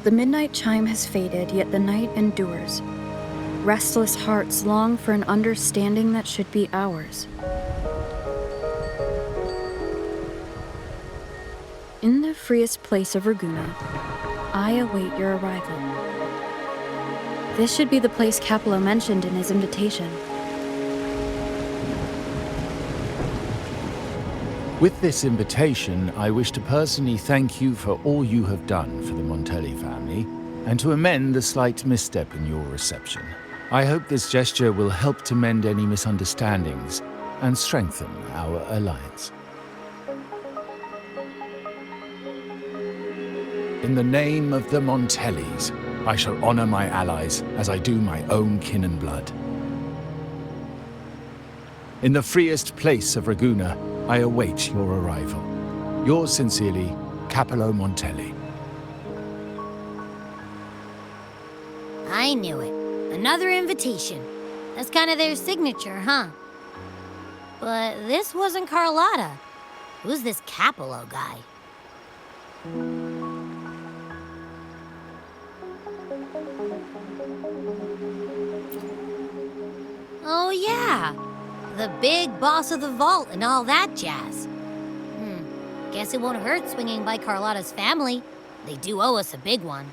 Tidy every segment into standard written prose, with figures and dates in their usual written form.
The midnight chime has faded, yet the night endures. Restless hearts long for an understanding that should be ours. In the freest place of Ragunna, I await your arrival. This should be the place Capello mentioned in his invitation. With this invitation, I wish to personally thank you for all you have done for the Montelli family, and to amend the slight misstep in your reception. I hope this gesture will help to mend any misunderstandings and strengthen our alliance. In the name of the Montellis, I shall honor my allies as I do my own kin and blood. In the freest place of Ragunna, I await your arrival. Yours sincerely, Capello Montelli. I knew it. Another invitation. That's kind of their signature, huh? But this wasn't Carlotta. Who's this Capello guy? Oh yeah, the big boss of the vault and all that jazz. Guess it won't hurt swinging by Carlotta's family. They do owe us a big one.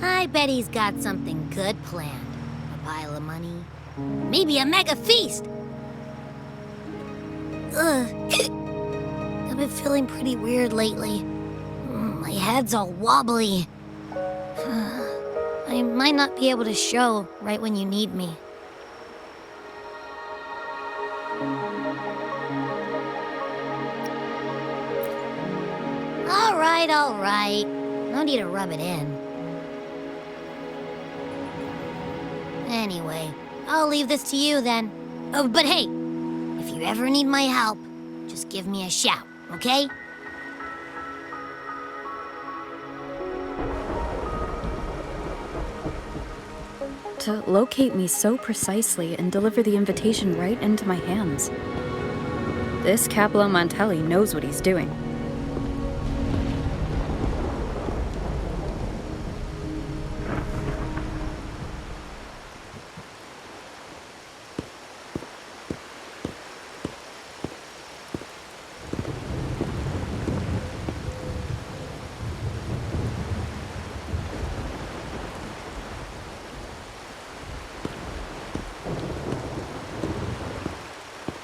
I bet he's got something good planned. A pile of money. Maybe a mega feast! Ugh. I've been feeling pretty weird lately. My head's all wobbly. I might not be able to show right when you need me. All right. No need to rub it in. Anyway, I'll leave this to you then. Oh, but hey, if you ever need my help, just give me a shout, okay? To locate me so precisely and deliver the invitation right into my hands. This Capello Montelli knows what he's doing.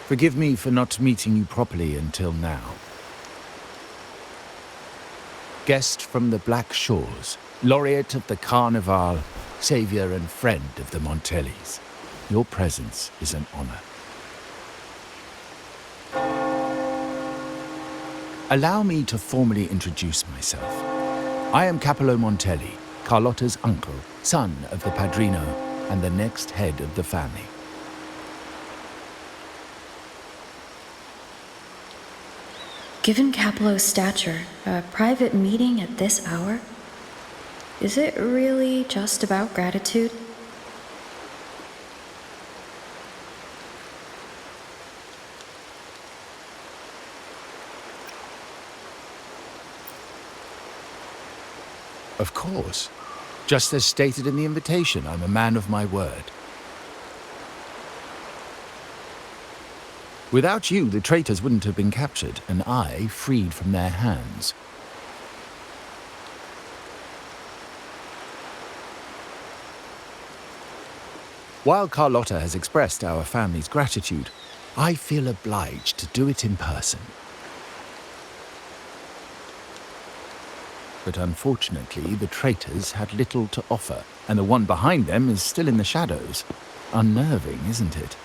Forgive me for not meeting you properly until now. Guest from the Black Shores, laureate of the Carnival, savior and friend of the Montellis. Your presence is an honor. Allow me to formally introduce myself. I am Capello Montelli, Carlotta's uncle, son of the Padrino, and the next head of the family. Given Capello's stature, a private meeting at this hour? Is it really just about gratitude? Of course. Just as stated in the invitation, I'm a man of my word. Without you, the traitors wouldn't have been captured, and I freed from their hands. While Carlotta has expressed our family's gratitude, I feel obliged to do it in person. But unfortunately, the traitors had little to offer, and the one behind them is still in the shadows. Unnerving, isn't it?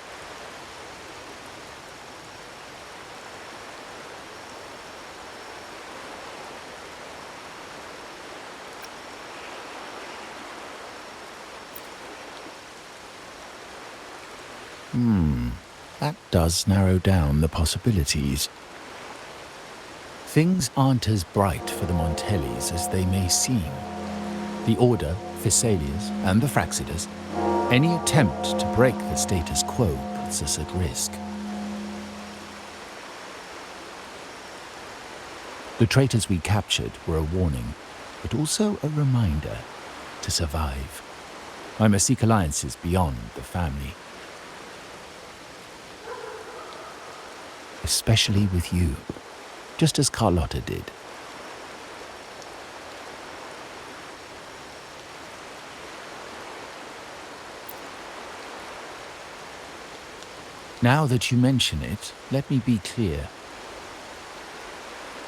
That does narrow down the possibilities. Things aren't as bright for the Montellis as they may seem. The Order, Phasaelias, and the Fraxidas, any attempt to break the status quo puts us at risk. The traitors we captured were a warning. but also a reminder to survive. I must seek alliances beyond the family. Especially with you, just as Carlotta did. Now that you mention it, let me be clear.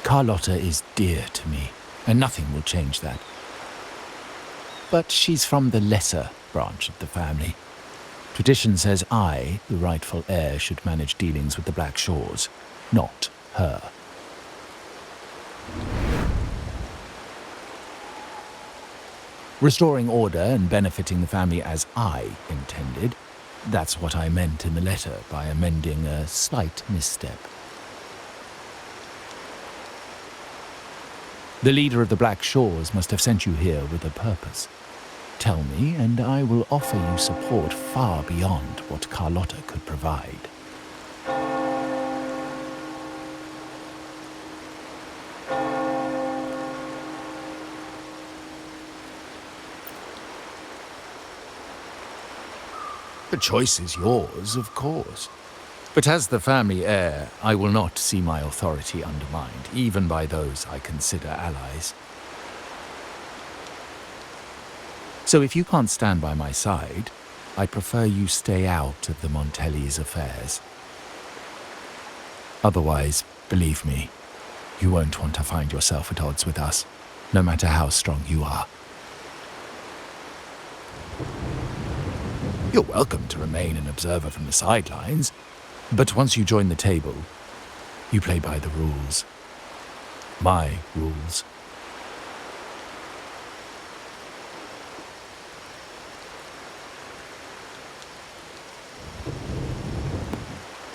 Carlotta is dear to me, and nothing will change that. But she's from the lesser branch of the family. Tradition says I, the rightful heir, should manage dealings with the Black Shores, not her. Restoring order and benefiting the family as I intended, that's what I meant in the letter by amending a slight misstep. The leader of the Black Shores must have sent you here with a purpose. Tell me, and I will offer you support far beyond what Carlotta could provide. The choice is yours, of course. But as the family heir, I will not see my authority undermined, even by those I consider allies. So if you can't stand by my side, I prefer you stay out of the Montelli's affairs. Otherwise, believe me, you won't want to find yourself at odds with us, no matter how strong you are. You're welcome to remain an observer from the sidelines, but once you join the table, you play by the rules. My rules.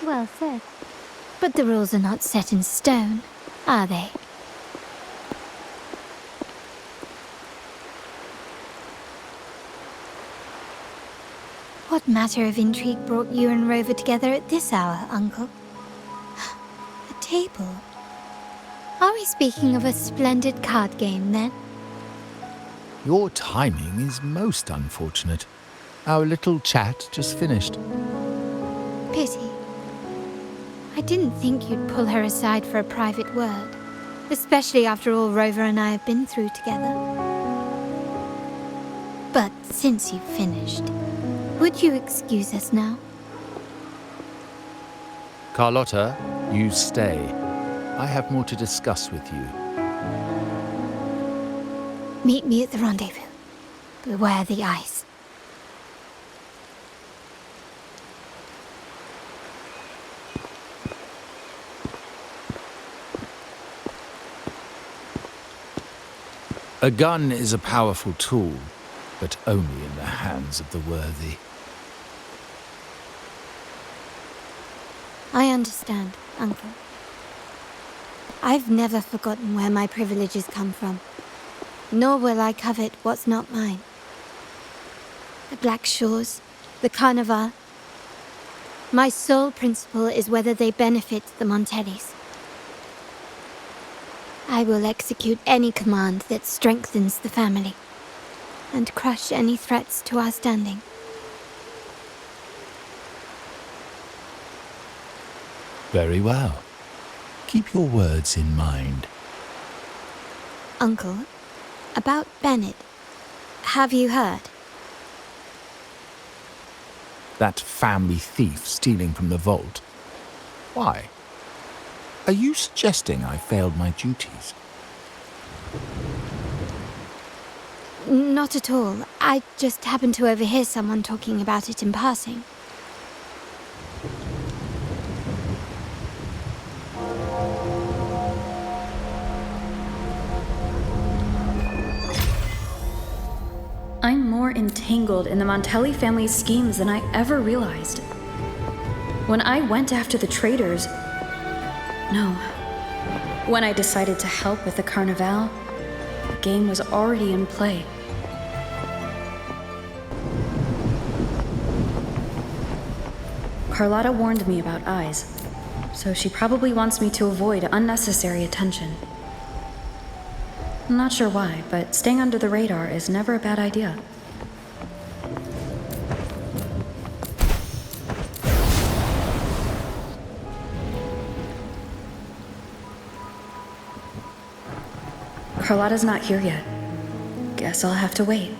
Well said. But the rules are not set in stone, are they? What matter of intrigue brought you and Rover together at this hour, Uncle? A table? Are we speaking of a splendid card game, then? Your timing is most unfortunate. Our little chat just finished. Pity. I didn't think you'd pull her aside for a private word, especially after all Rover and I have been through together. But since you've finished, would you excuse us now? Carlotta, you stay. I have more to discuss with you. Meet me at the rendezvous. Beware the ice. A gun is a powerful tool, but only in the hands of the worthy. I understand, Uncle. I've never forgotten where my privileges come from, nor will I covet what's not mine. The Black Shores, the Carnival. My sole principle is whether they benefit the Montellis. I will execute any command that strengthens the family, and crush any threats to our standing. Very well. Keep your words in mind. Uncle, about Bennett, have you heard? That family thief stealing from the vault. Why? Are you suggesting I failed my duties? Not at all. I just happened to overhear someone talking about it in passing. I'm more entangled in the Montelli family's schemes than I ever realized. When I went after the traitors... No. When I decided to help with the Carnival, the game was already in play. Carlotta warned me about eyes, so she probably wants me to avoid unnecessary attention. I'm not sure why, but staying under the radar is never a bad idea. Carlotta's not here yet. Guess I'll have to wait.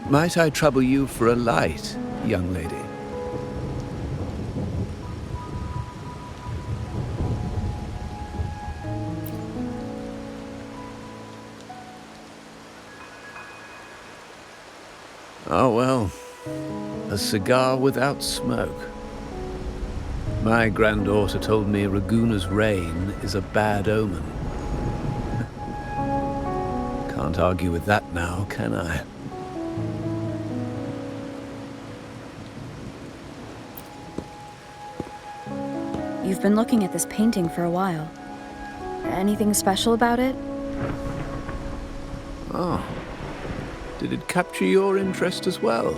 Might I trouble you for a light, young lady? Oh, well, a cigar without smoke. My granddaughter told me Raguna's rain is a bad omen. Can't argue with that now, can I? You've been looking at this painting for a while. Anything special about it? Oh. Did it capture your interest as well?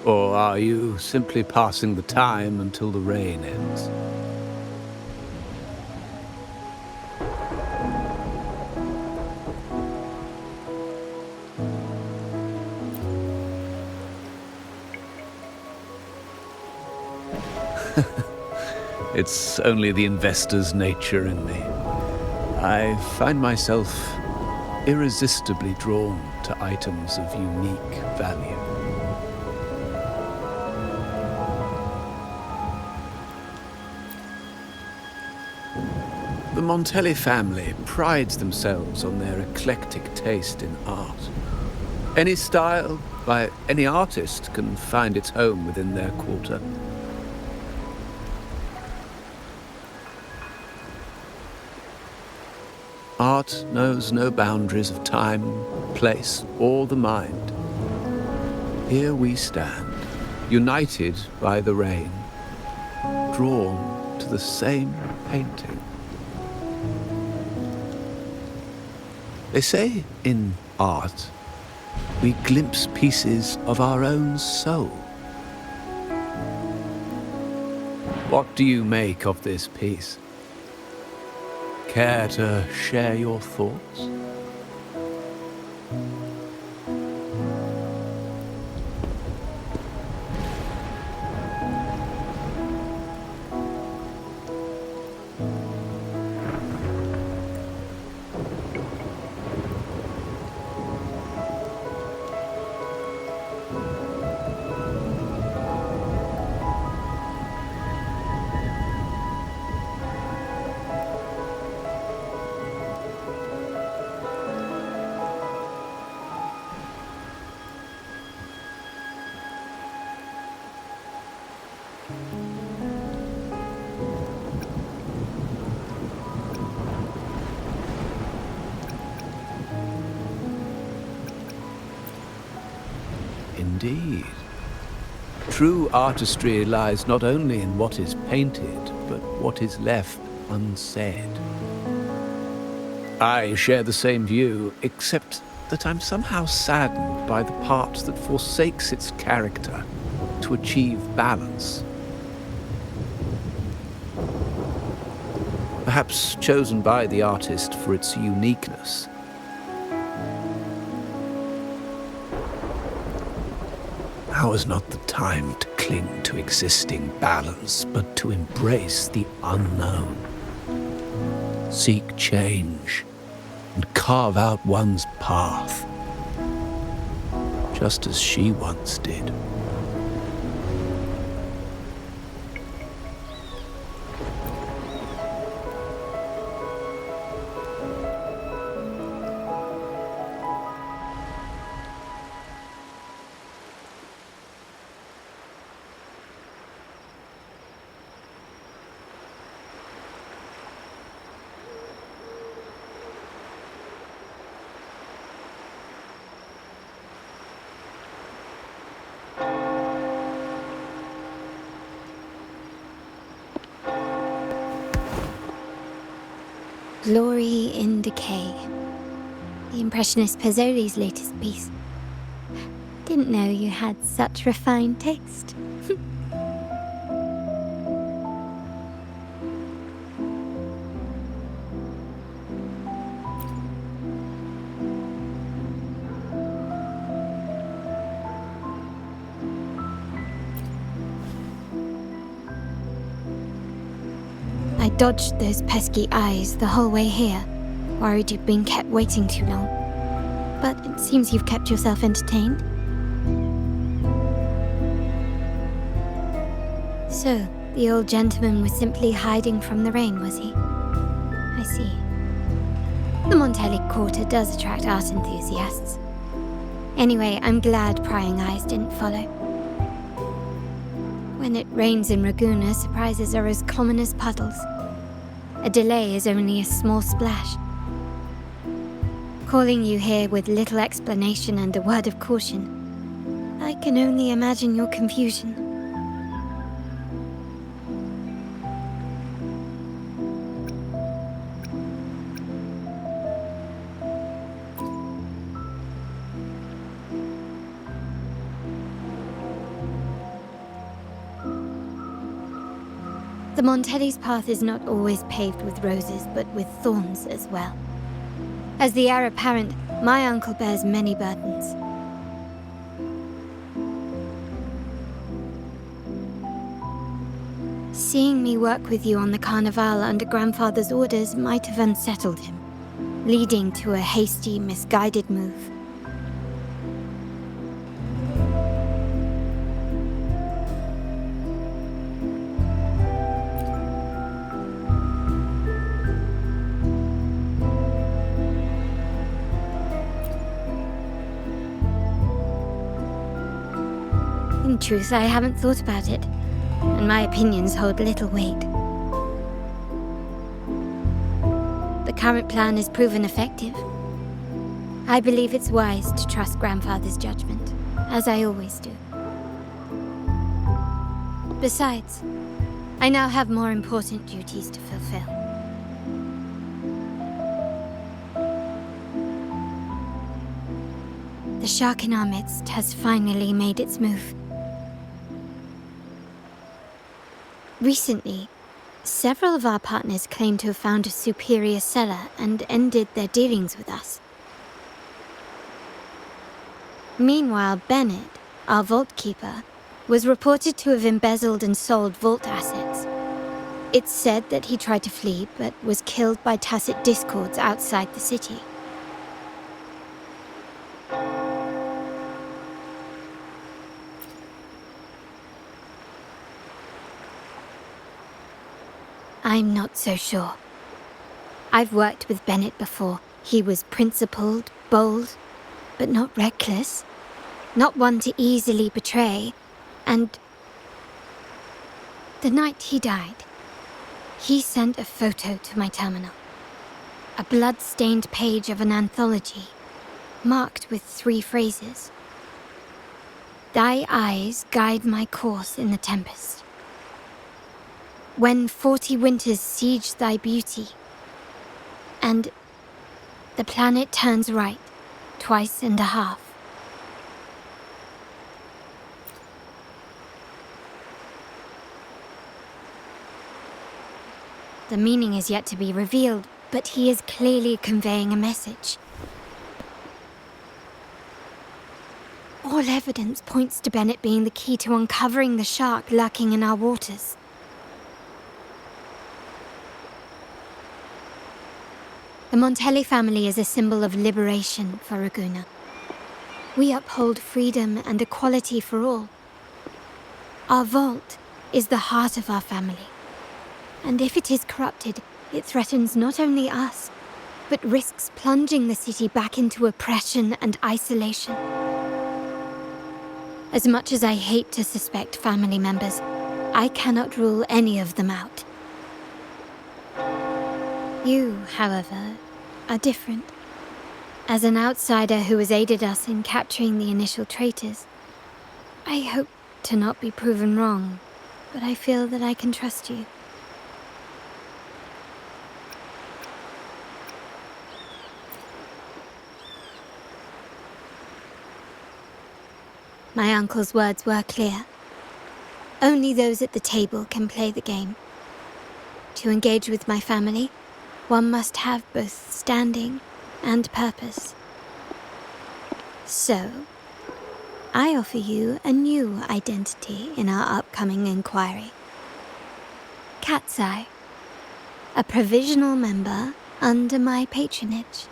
Or are you simply passing the time until the rain ends? It's only the investor's nature in me. I find myself irresistibly drawn to items of unique value. The Montelli family prides themselves on their eclectic taste in art. Any style by any artist can find its home within their quarter. Art knows no boundaries of time, place, or the mind. Here we stand, united by the rain, drawn to the same painting. They say in art, we glimpse pieces of our own soul. What do you make of this piece? Care to share your thoughts? Indeed. True artistry lies not only in what is painted, but what is left unsaid. I share the same view, except that I'm somehow saddened by the part that forsakes its character to achieve balance. Perhaps chosen by the artist for its uniqueness. Now is not the time to cling to existing balance, but to embrace the unknown. Seek change and carve out one's path, just as she once did. Glory in Decay. The Impressionist Pazzoli's latest piece. Didn't know you had such refined taste. I dodged those pesky eyes the whole way here, worried you'd been kept waiting too long. But it seems you've kept yourself entertained. So, the old gentleman was simply hiding from the rain, was he? I see. The Montelli Quarter does attract art enthusiasts. Anyway, I'm glad prying eyes didn't follow. When it rains in Ragusa, surprises are as common as puddles. A delay is only a small splash. Calling you here with little explanation and a word of caution, I can only imagine your confusion. The Montelli's path is not always paved with roses, but with thorns as well. As the heir apparent, my uncle bears many burdens. Seeing me work with you on the Carnival under grandfather's orders might have unsettled him, leading to a hasty, misguided move. In truth, I haven't thought about it, and my opinions hold little weight. The current plan has proven effective. I believe it's wise to trust grandfather's judgment, as I always do. Besides, I now have more important duties to fulfill. The shark in our midst has finally made its move. Recently, several of our partners claimed to have found a superior cellar and ended their dealings with us. Meanwhile, Bennett, our vault keeper, was reported to have embezzled and sold vault assets. It's said that he tried to flee, but was killed by tacit discords outside the city. I'm not so sure. I've worked with Bennett before. He was principled, bold, but not reckless. Not one to easily betray. And the night he died, he sent a photo to my terminal. A blood-stained page of an anthology, marked with 3 phrases. Thy eyes guide my course in the tempest. When 40 winters siege thy beauty, and the planet turns right, 2.5 times. The meaning is yet to be revealed, but he is clearly conveying a message. Or All evidence points to Bennett being the key to uncovering the shark lurking in our waters. The Montelli family is a symbol of liberation for Raguna. We uphold freedom and equality for all. Our vault is the heart of our family. And if it is corrupted, it threatens not only us, but risks plunging the city back into oppression and isolation. As much as I hate to suspect family members, I cannot rule any of them out. You, however, are different. As an outsider who has aided us in capturing the initial traitors, I hope to not be proven wrong, but I feel that I can trust you. My uncle's words were clear. Only those at the table can play the game. To engage with my family, one must have both standing and purpose. So, I offer you a new identity in our upcoming inquiry. Cat's Eye, a provisional member under my patronage.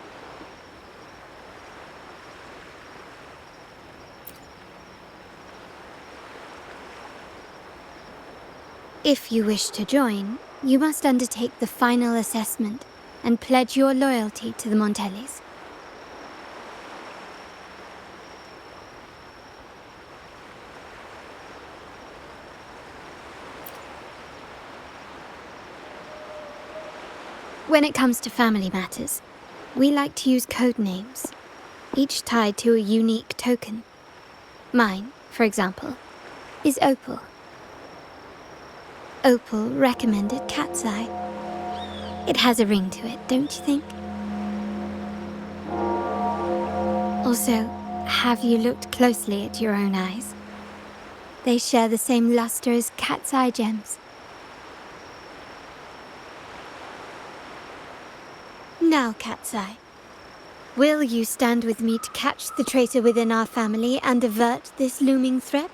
If you wish to join, you must undertake the final assessment and pledge your loyalty to the Montellis. When it comes to family matters, we like to use code names, each tied to a unique token. Mine, for example, is Opal. Opal recommended Cat's Eye. It has a ring to it, don't you think? Also, have you looked closely at your own eyes? They share the same luster as Cat's Eye gems. Now, Cat's Eye, will you stand with me to catch the traitor within our family and avert this looming threat?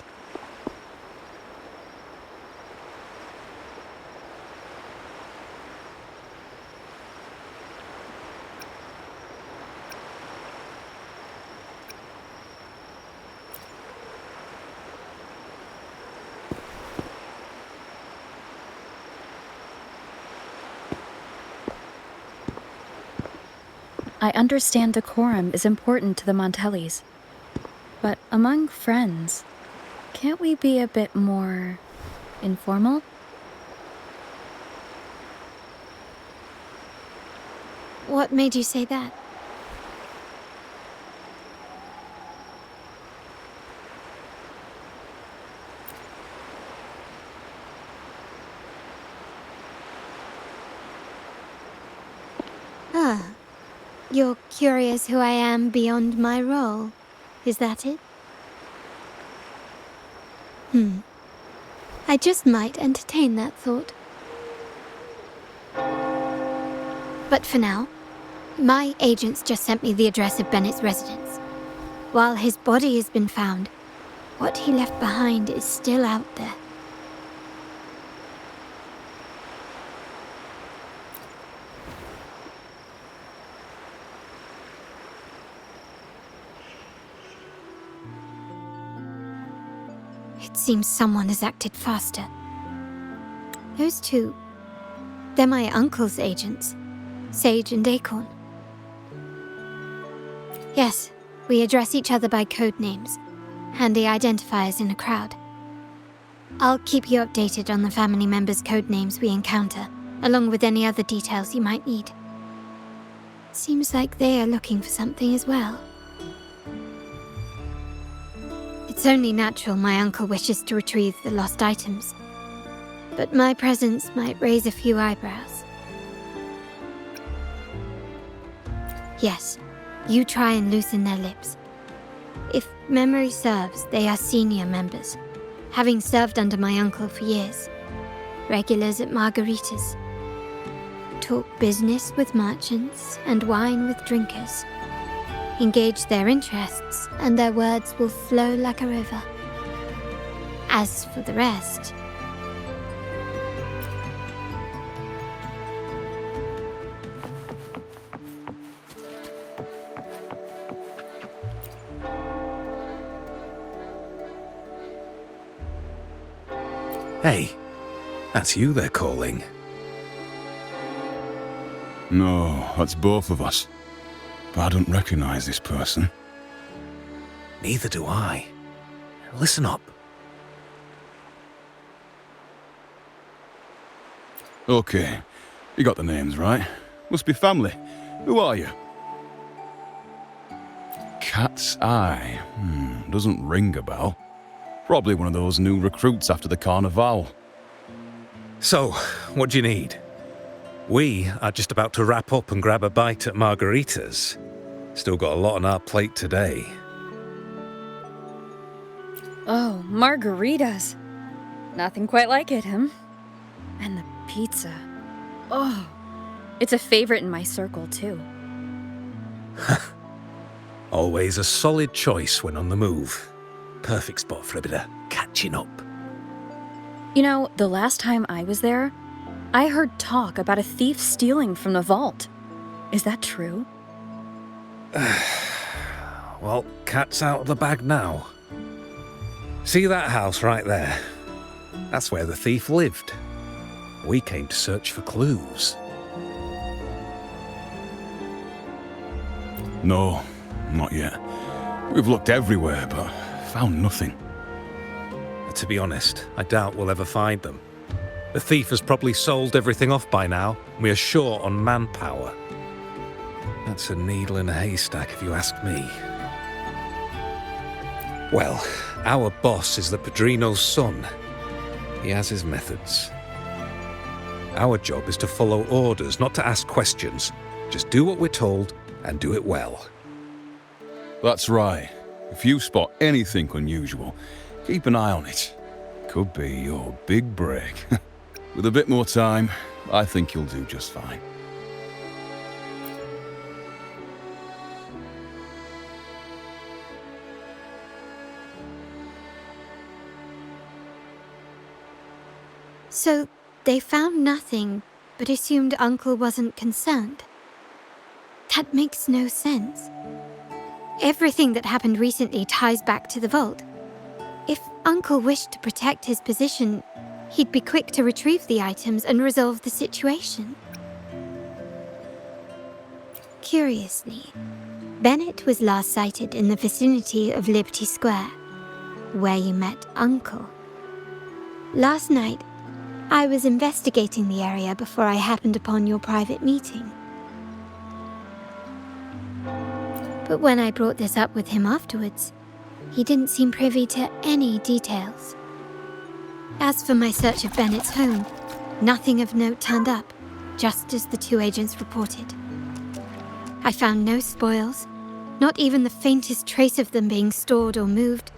I understand decorum is important to the Montellis, but among friends, can't we be a bit more informal? What made you say that? Ah. You're curious who I am beyond my role, is that it? I just might entertain that thought. But for now, my agents just sent me the address of Bennett's residence. While his body has been found, what he left behind is still out there. It seems someone has acted faster. Those two, they're my uncle's agents, Sage and Acorn. Yes, we address each other by code names, handy identifiers in a crowd. I'll keep you updated on the family members' code names we encounter, along with any other details you might need. Seems like they are looking for something as well. It's only natural my uncle wishes to retrieve the lost items, but my presence might raise a few eyebrows. Yes, you try and loosen their lips. If memory serves, they are senior members, having served under my uncle for years. Regulars at margaritas. Talk business with merchants and wine with drinkers. Engage their interests, and their words will flow like a river. As for the rest... Hey, that's you they're calling. No, that's both of us. But I don't recognize this person. Neither do I. Listen up. Okay, you got the names right. Must be family. Who are you? Cat's Eye. Doesn't ring a bell. Probably one of those new recruits after the Carnival. So, what do you need? We are just about to wrap up and grab a bite at Margarita's. Still got a lot on our plate today. Oh, margaritas. Nothing quite like it, huh? And the pizza. Oh, it's a favorite in my circle, too. Always a solid choice when on the move. Perfect spot for a bit of catching up. You know, the last time I was there, I heard talk about a thief stealing from the vault. Is that true? Well, cat's out of the bag now. See that house right there? That's where the thief lived. We came to search for clues. No, not yet. We've looked everywhere, but found nothing. To be honest, I doubt we'll ever find them. The thief has probably sold everything off by now, and we are short on manpower. That's a needle in a haystack, if you ask me. Well, our boss is the Padrino's son. He has his methods. Our job is to follow orders, not to ask questions. Just do what we're told, and do it well. That's right. If you spot anything unusual, keep an eye on it. Could be your big break. With a bit more time, I think you'll do just fine. So, they found nothing, but assumed Uncle wasn't concerned. That makes no sense. Everything that happened recently ties back to the vault. If Uncle wished to protect his position, he'd be quick to retrieve the items and resolve the situation. Curiously, Bennett was last sighted in the vicinity of Liberty Square, where you met Uncle. Last night, I was investigating the area before I happened upon your private meeting. But when I brought this up with him afterwards, he didn't seem privy to any details. As for my search of Bennett's home, nothing of note turned up, just as the two agents reported. I found no spoils, not even the faintest trace of them being stored or moved.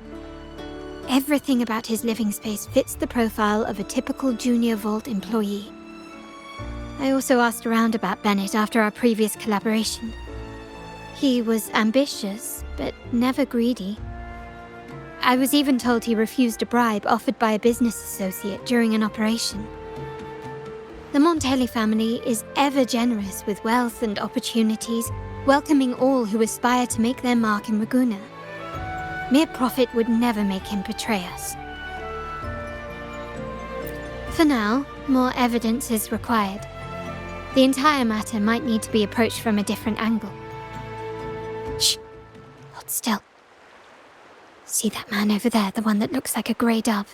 Everything about his living space fits the profile of a typical junior vault employee. I also asked around about Bennett after our previous collaboration. He was ambitious, but never greedy. I was even told he refused a bribe offered by a business associate during an operation. The Montelli family is ever generous with wealth and opportunities, welcoming all who aspire to make their mark in Ragusa. Mere profit would never make him betray us. For now, more evidence is required. The entire matter might need to be approached from a different angle. Shh! Hold still. See that man over there, the one that looks like a grey dove?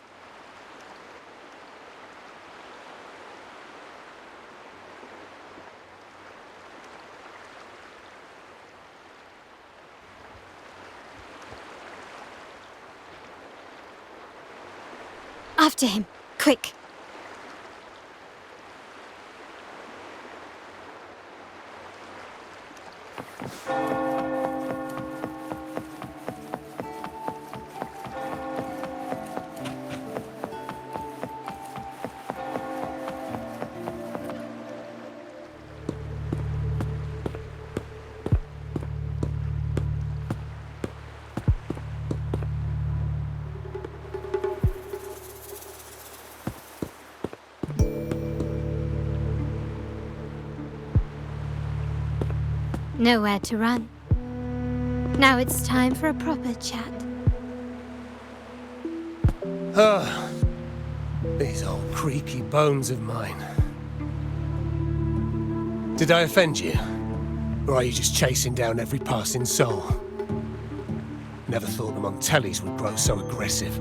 After him, quick! nowhere to run. Now it's time for a proper chat. Ah, these old creaky bones of mine. Did I offend you? Or are you just chasing down every passing soul? Never thought the Montellis would grow so aggressive.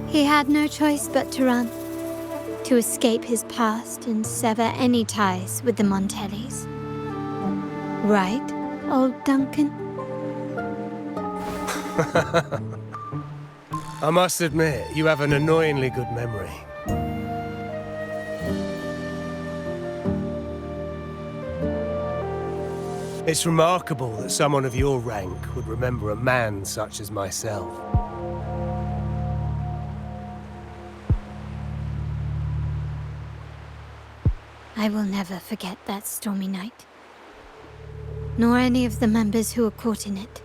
He had no choice but to run, to escape his past and sever any ties with the Montellis. Right, old Duncan? I must admit, you have an annoyingly good memory. It's remarkable that someone of your rank would remember a man such as myself. I will never forget that stormy night. Nor any of the members who were caught in it.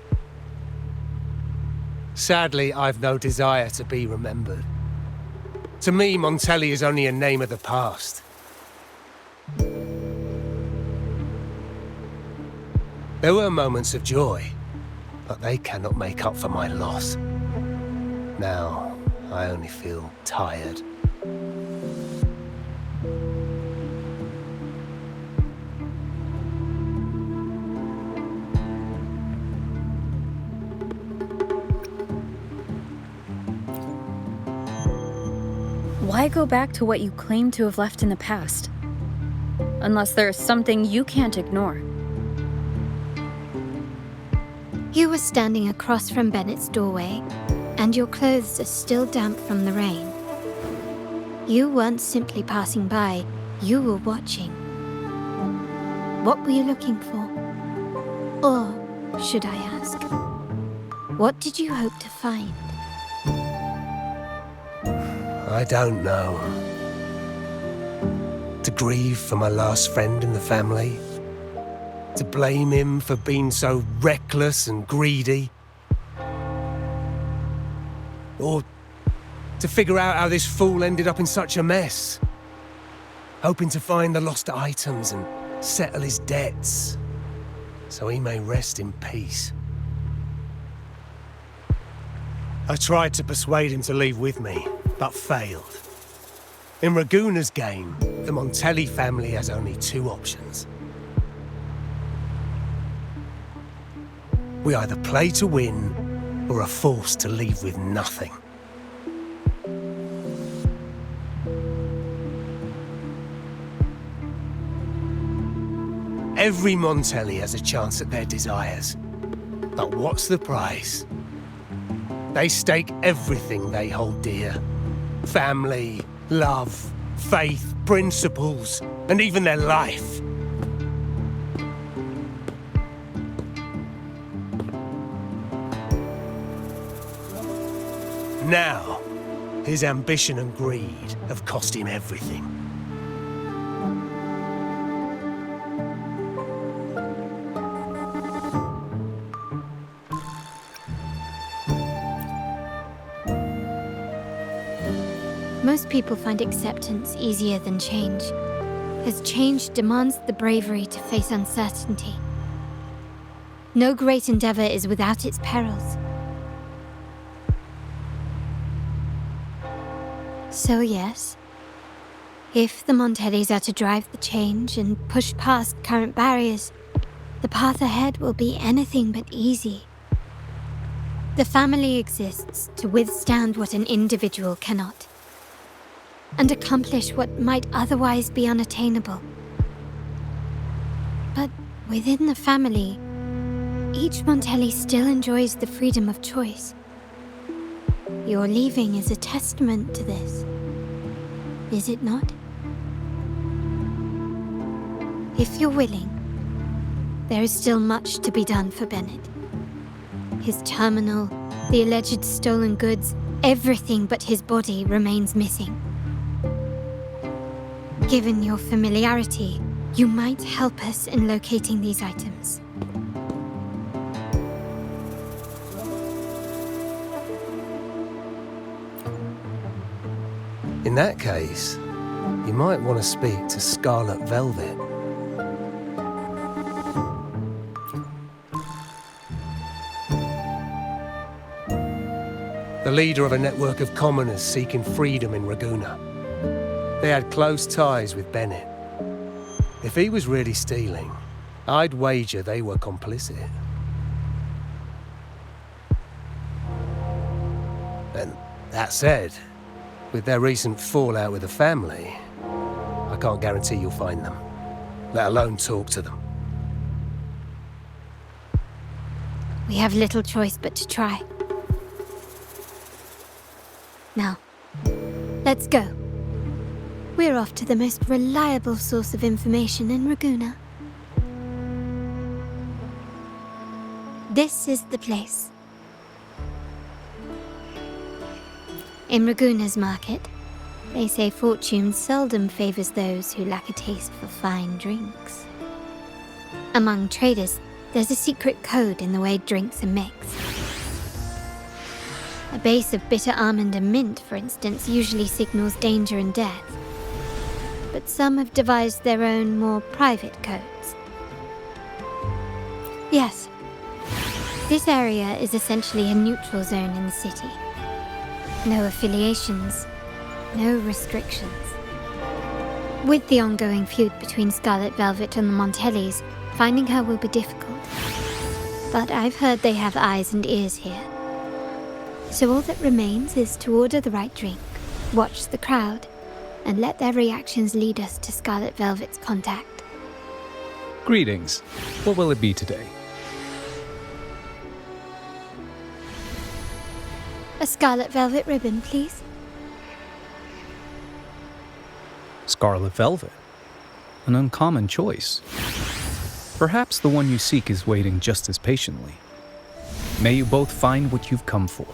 Sadly, I've no desire to be remembered. To me, Montelli is only a name of the past. There were moments of joy, but they cannot make up for my loss. Now, I only feel tired. Why go back to what you claim to have left in the past? Unless there is something you can't ignore. You were standing across from Bennett's doorway, and your clothes are still damp from the rain. You weren't simply passing by, you were watching. What were you looking for? Or, should I ask, what did you hope to find? I don't know. To grieve for my last friend in the family? To blame him for being so reckless and greedy? Or to figure out how this fool ended up in such a mess? Hoping to find the lost items and settle his debts, so he may rest in peace. I tried to persuade him to leave with me, but failed. In Raguna's game, the Montelli family has only two options. We either play to win, or are forced to leave with nothing. Every Montelli has a chance at their desires. But what's the price? They stake everything they hold dear. Family, love, faith, principles, and even their life. Now, his ambition and greed have cost him everything. Most people find acceptance easier than change, as change demands the bravery to face uncertainty. No great endeavor is without its perils. So yes, if the Montellis are to drive the change and push past current barriers, the path ahead will be anything but easy. The family exists to withstand what an individual cannot, and accomplish what might otherwise be unattainable. But within the family, each Montelli still enjoys the freedom of choice. Your leaving is a testament to this, is it not? If you're willing, there is still much to be done for Bennett. His terminal, the alleged stolen goods, everything but his body remains missing. Given your familiarity, you might help us in locating these items. In that case, you might want to speak to Scarlet Velvet. The leader of a network of commoners seeking freedom in Ragusa. They had close ties with Bennett. If he was really stealing, I'd wager they were complicit. And that said, with their recent fallout with the family, I can't guarantee you'll find them, let alone talk to them. We have little choice but to try. Now, let's go. We're off to the most reliable source of information in Ragusa. This is the place. In Ragusa's market, they say fortune seldom favors those who lack a taste for fine drinks. Among traders, there's a secret code in the way drinks are mixed. A base of bitter almond and mint, for instance, usually signals danger and death. But some have devised their own, more private codes. Yes, this area is essentially a neutral zone in the city. No affiliations, no restrictions. With the ongoing feud between Scarlet Velvet and the Montellis, finding her will be difficult. But I've heard they have eyes and ears here. So all that remains is to order the right drink, watch the crowd, and let their reactions lead us to Scarlet Velvet's contact. Greetings. What will it be today? A Scarlet Velvet ribbon, please. Scarlet Velvet. An uncommon choice. Perhaps the one you seek is waiting just as patiently. May you both find what you've come for.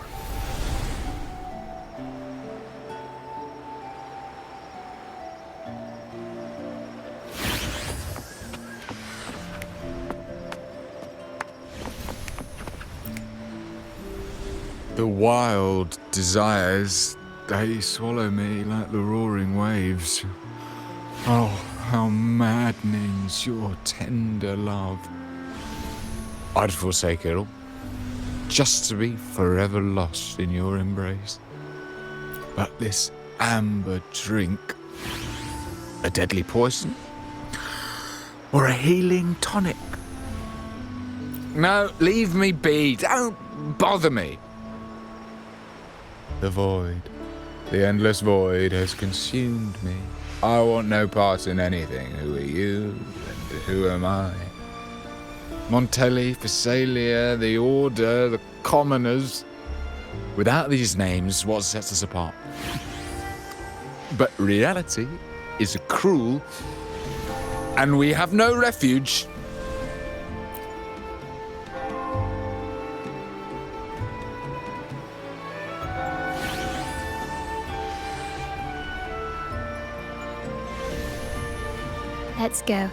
The wild desires, they swallow me like the roaring waves. Oh, how maddening's your tender love. I'd forsake it all, just to be forever lost in your embrace. But this amber drink, a deadly poison? Or a healing tonic? No, leave me be, don't bother me. The void, the endless void has consumed me. I want no part in anything. Who are you and who am I? Montelli, Phasalia, the Order, the Commoners. Without these names, what sets us apart? But reality is cruel, and we have no refuge. Let's go.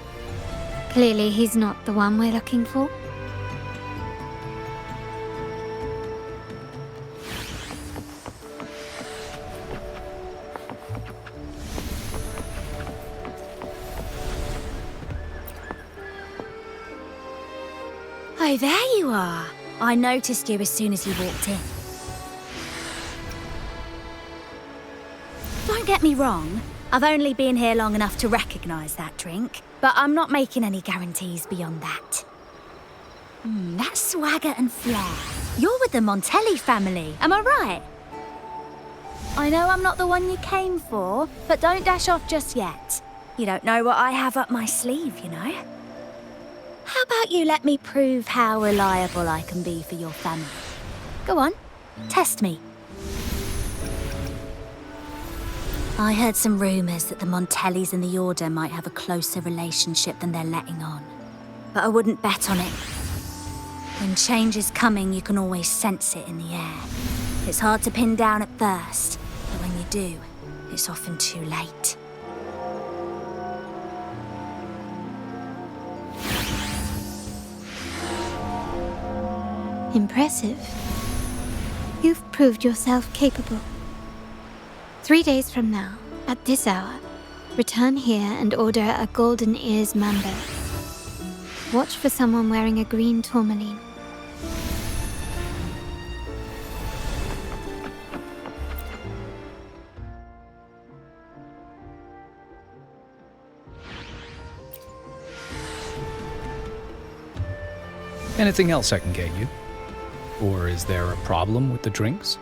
Clearly he's not the one we're looking for. Oh, there you are. I noticed you as soon as you walked in. Don't get me wrong. I've only been here long enough to recognise that drink, but I'm not making any guarantees beyond that. That swagger and flair. You're with the Montelli family, am I right? I know I'm not the one you came for, but don't dash off just yet. You don't know what I have up my sleeve, you know? How about you let me prove how reliable I can be for your family? Go on, test me. I heard some rumours that the Montellis and the Order might have a closer relationship than they're letting on. But I wouldn't bet on it. When change is coming, you can always sense it in the air. It's hard to pin down at first, but when you do, it's often too late. Impressive. You've proved yourself capable. 3 days from now, at this hour, return here and order a golden ears mambo. Watch for someone wearing a green tourmaline. Anything else I can get you? Or is there a problem with the drinks?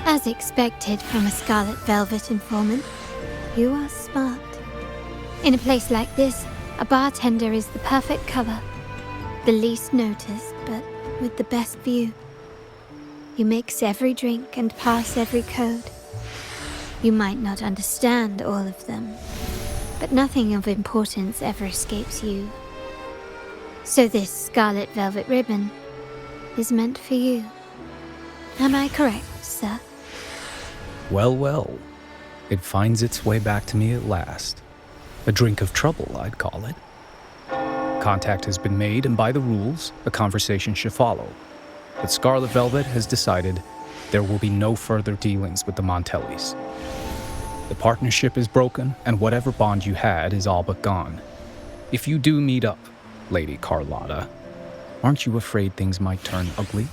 As expected from a Scarlet Velvet informant, you are smart. In a place like this, a bartender is the perfect cover. The least noticed, but with the best view. You mix every drink and pass every code. You might not understand all of them, but nothing of importance ever escapes you. So this Scarlet Velvet ribbon is meant for you. Am I correct, sir? Well, well. It finds its way back to me at last. A drink of trouble, I'd call it. Contact has been made, and by the rules, a conversation should follow. But Scarlet Velvet has decided there will be no further dealings with the Montellis. The partnership is broken, and whatever bond you had is all but gone. If you do meet up, Lady Carlotta, aren't you afraid things might turn ugly?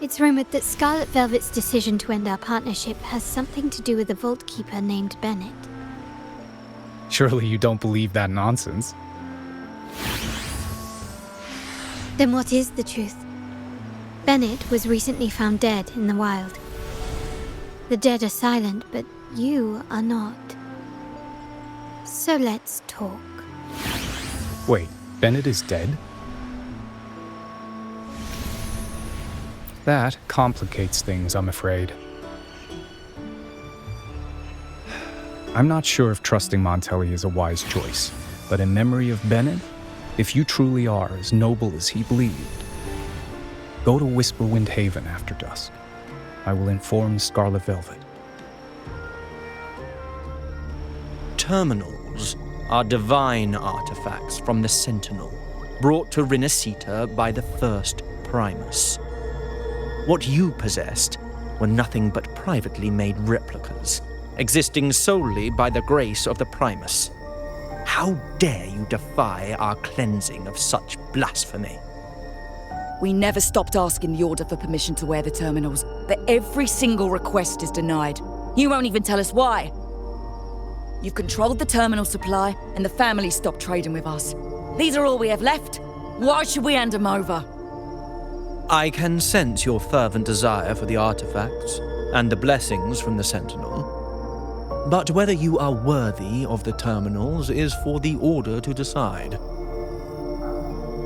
It's rumored that Scarlet Velvet's decision to end our partnership has something to do with a vault keeper named Bennett. Surely you don't believe that nonsense. Then what is the truth? Bennett was recently found dead in the wild. The dead are silent, but you are not. So let's talk. Wait, Bennett is dead? That complicates things, I'm afraid. I'm not sure if trusting Montelli is a wise choice, but in memory of Bennett, if you truly are as noble as he believed, go to Whisperwind Haven after dusk. I will inform Scarlet Velvet. Terminals are divine artifacts from the Sentinel, brought to Renascita by the first Primus. What you possessed were nothing but privately made replicas, existing solely by the grace of the Primus. How dare you defy our cleansing of such blasphemy? We never stopped asking the Order for permission to wear the terminals, but every single request is denied. You won't even tell us why. You've controlled the terminal supply, and the family stopped trading with us. These are all we have left. Why should we hand them over? I can sense your fervent desire for the artifacts and the blessings from the Sentinel. But whether you are worthy of the terminals is for the Order to decide.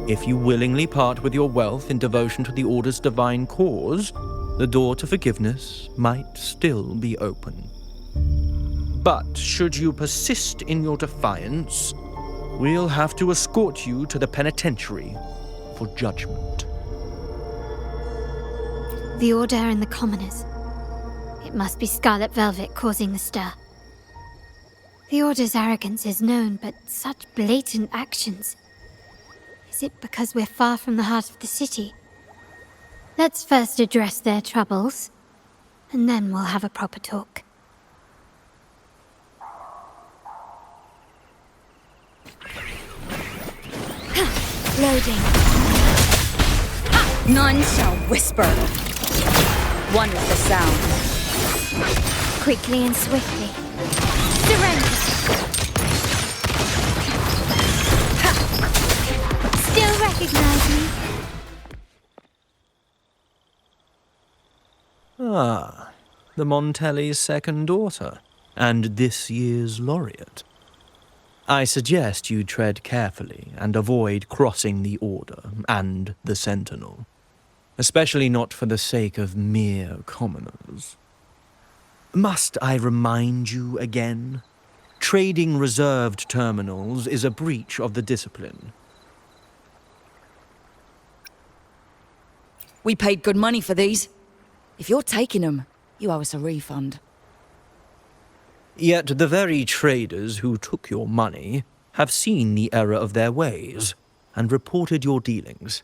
If you willingly part with your wealth in devotion to the Order's divine cause, the door to forgiveness might still be open. But should you persist in your defiance, we'll have to escort you to the penitentiary for judgment. The Order and the commoners. It must be Scarlet Velvet causing the stir. The Order's arrogance is known, but such blatant actions. Is it because we're far from the heart of the city? Let's first address their troubles, and then we'll have a proper talk. Loading. None shall whisper. One with the sound. Quickly and swiftly. Surrender. Still recognize me? Ah, the Montelli's second daughter, and this year's laureate. I suggest you tread carefully and avoid crossing the Order and the Sentinel, especially not for the sake of mere commoners. Must I remind you again? Trading reserved terminals is a breach of the discipline. We paid good money for these. If you're taking them, you owe us a refund. Yet the very traders who took your money have seen the error of their ways and reported your dealings.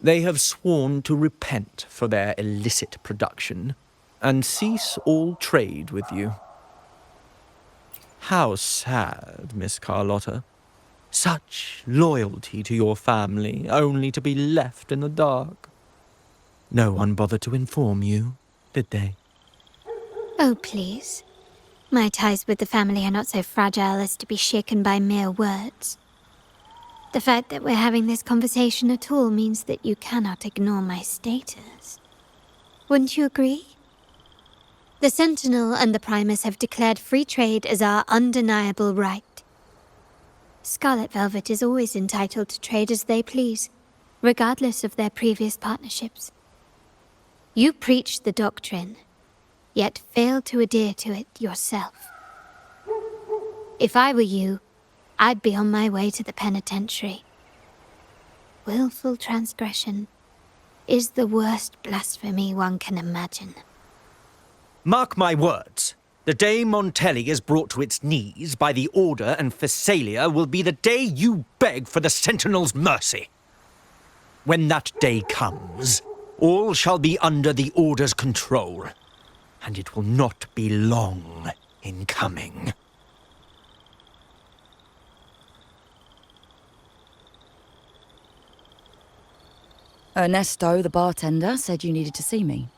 They have sworn to repent for their illicit production and cease all trade with you. How sad, Miss Carlotta. Such loyalty to your family, only to be left in the dark. No one bothered to inform you, did they? Oh, please. My ties with the family are not so fragile as to be shaken by mere words. The fact that we're having this conversation at all means that you cannot ignore my status. Wouldn't you agree? The Sentinel and the Primus have declared free trade as our undeniable right. Scarlet Velvet is always entitled to trade as they please, regardless of their previous partnerships. You preach the doctrine, yet fail to adhere to it yourself. If I were you, I'd be on my way to the penitentiary. Willful transgression is the worst blasphemy one can imagine. Mark my words. The day Montelli is brought to its knees by the Order and Phasalia will be the day you beg for the Sentinel's mercy. When that day comes, all shall be under the Order's control, and it will not be long in coming. Ernesto, the bartender, said you needed to see me.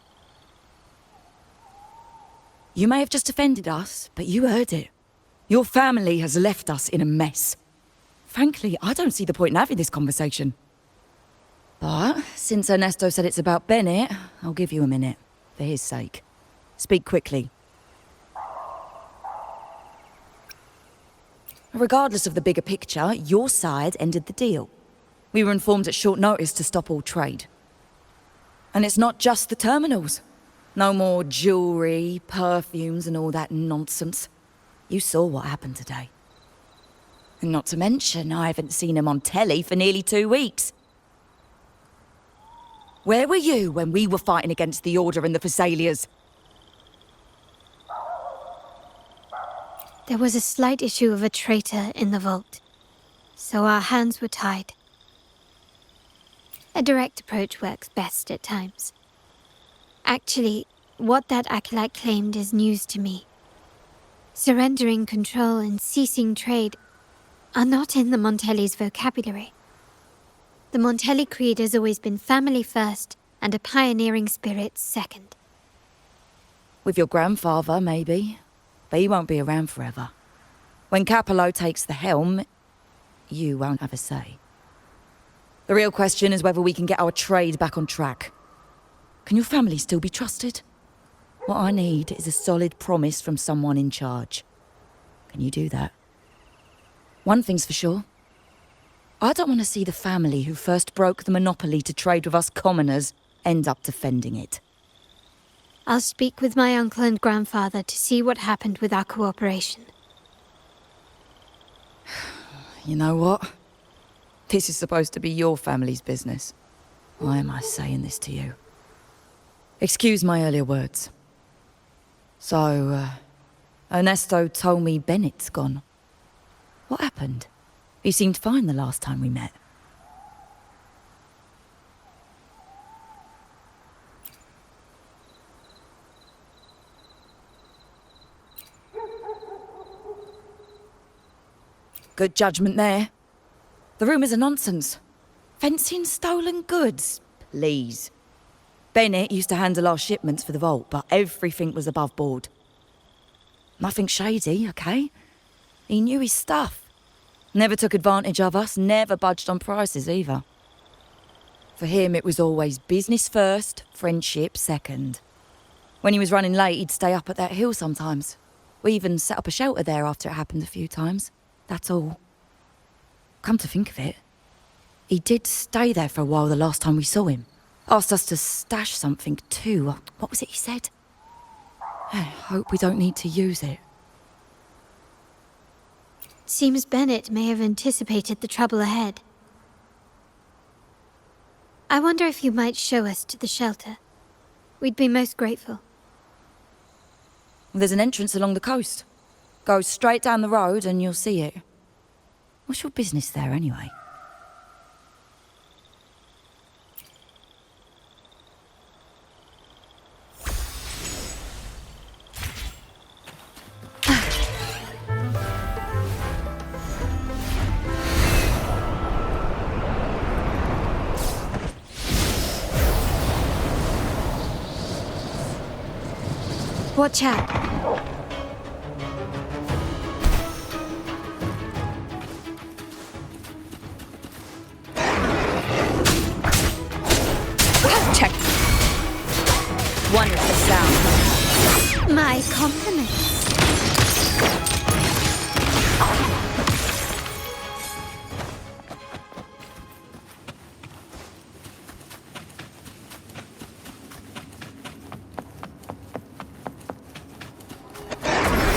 You may have just offended us, but you heard it. Your family has left us in a mess. Frankly, I don't see the point in having this conversation. But since Ernesto said it's about Bennett, I'll give you a minute, for his sake. Speak quickly. Regardless of the bigger picture, your side ended the deal. We were informed at short notice to stop all trade. And it's not just the terminals. No more jewelry, perfumes, and all that nonsense. You saw what happened today. And not to mention, I haven't seen him on telly for nearly 2 weeks. Where were you when we were fighting against the Order and the Phasalias? There was a slight issue of a traitor in the vault, so our hands were tied. A direct approach works best at times. Actually, what that acolyte claimed is news to me. Surrendering control and ceasing trade are not in the Montelli's vocabulary. The Montelli creed has always been family first and a pioneering spirit second. With your grandfather, maybe. But he won't be around forever. When Capello takes the helm, you won't have a say. The real question is whether we can get our trade back on track. Can your family still be trusted? What I need is a solid promise from someone in charge. Can you do that? One thing's for sure. I don't want to see the family who first broke the monopoly to trade with us commoners end up defending it. I'll speak with my uncle and grandfather to see what happened with our cooperation. You know what? This is supposed to be your family's business. Why am I saying this to you? Excuse my earlier words. So, Ernesto told me Bennett's gone. What happened? He seemed fine the last time we met. Good judgment there. The rumours are nonsense. Fencing stolen goods, please. Bennett used to handle our shipments for the vault, but everything was above board. Nothing shady, okay? He knew his stuff. Never took advantage of us, never budged on prices either. For him, it was always business first, friendship second. When he was running late, he'd stay up at that hill sometimes. We even set up a shelter there after it happened a few times. That's all. Come to think of it, he did stay there for a while the last time we saw him. Asked us to stash something too. What was it he said? I hope we don't need to use it. Seems Bennett may have anticipated the trouble ahead. I wonder if you might show us to the shelter. We'd be most grateful. There's an entrance along the coast. Go straight down the road and you'll see it. What's your business there anyway? Watch out. Check. Wonderful sound. My compliments.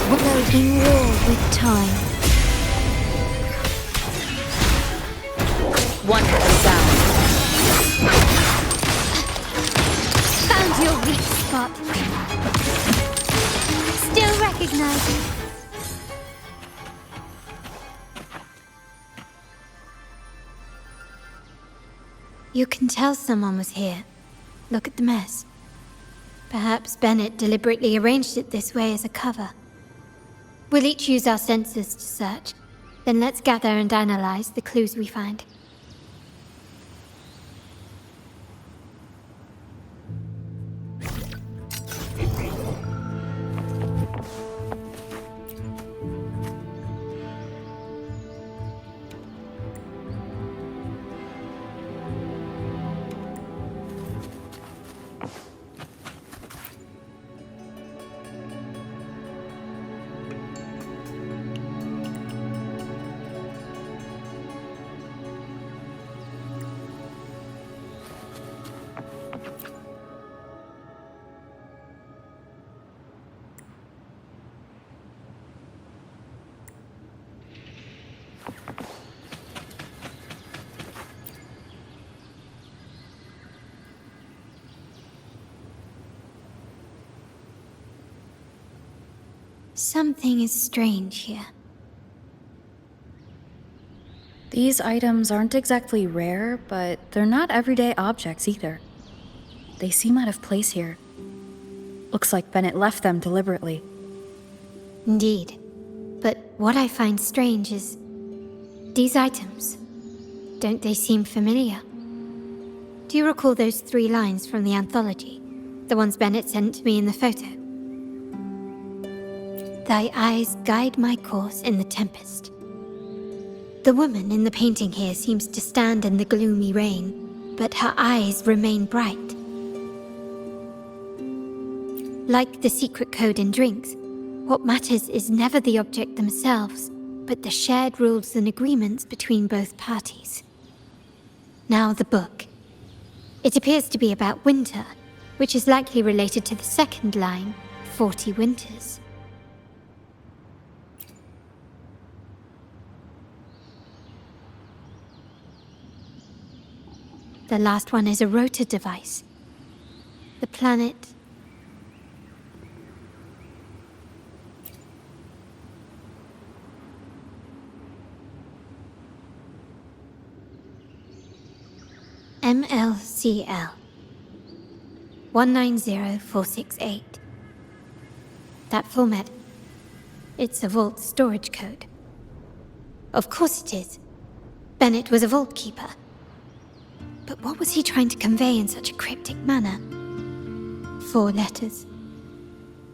Waging war with time. Wonderful sound. Found your weak spot. Still recognizing. You can tell someone was here. Look at the mess. Perhaps Bennett deliberately arranged it this way as a cover. We'll each use our senses to search. Then let's gather and analyze the clues we find. Something is strange here. These items aren't exactly rare, but they're not everyday objects either. They seem out of place here. Looks like Bennett left them deliberately. Indeed. But what I find strange is these items. Don't they seem familiar? Do you recall those 3 lines from the anthology? The ones Bennett sent to me in the photo? Thy eyes guide my course in the tempest. The woman in the painting here seems to stand in the gloomy rain, but her eyes remain bright. Like the secret code in drinks, what matters is never the object themselves, but the shared rules and agreements between both parties. Now the book. It appears to be about winter, which is likely related to the second line, 40 winters. The last one is a rotor device. The planet... MLCL 190468. That format. It's a vault storage code. Of course it is. Bennett was a vault keeper. But what was he trying to convey in such a cryptic manner? 4 letters.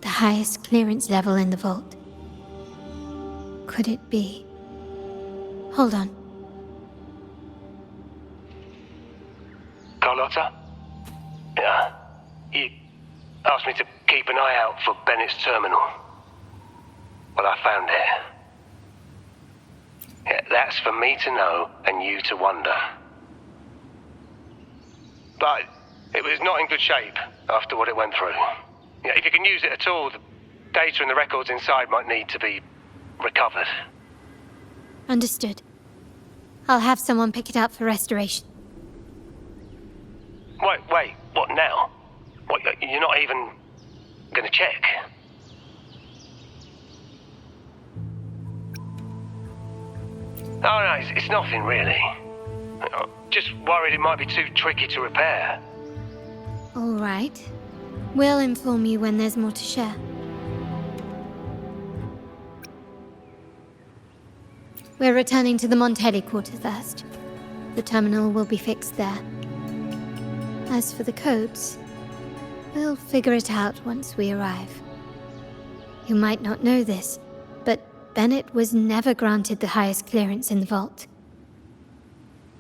The highest clearance level in the vault. Could it be? Hold on. Carlotta? Yeah. You asked me to keep an eye out for Bennett's terminal. Well, I found it. Yeah, that's for me to know and you to wonder. But it was not in good shape after what it went through. Yeah, if you can use it at all, the data and the records inside might need to be recovered. Understood. I'll have someone pick it up for restoration. Wait, what now? What, you're not even gonna check? Oh no, it's nothing really. Just worried it might be too tricky to repair. All right. We'll inform you when there's more to share. We're returning to the Montelli quarter first. The terminal will be fixed there. As for the codes, we'll figure it out once we arrive. You might not know this, but Bennett was never granted the highest clearance in the vault.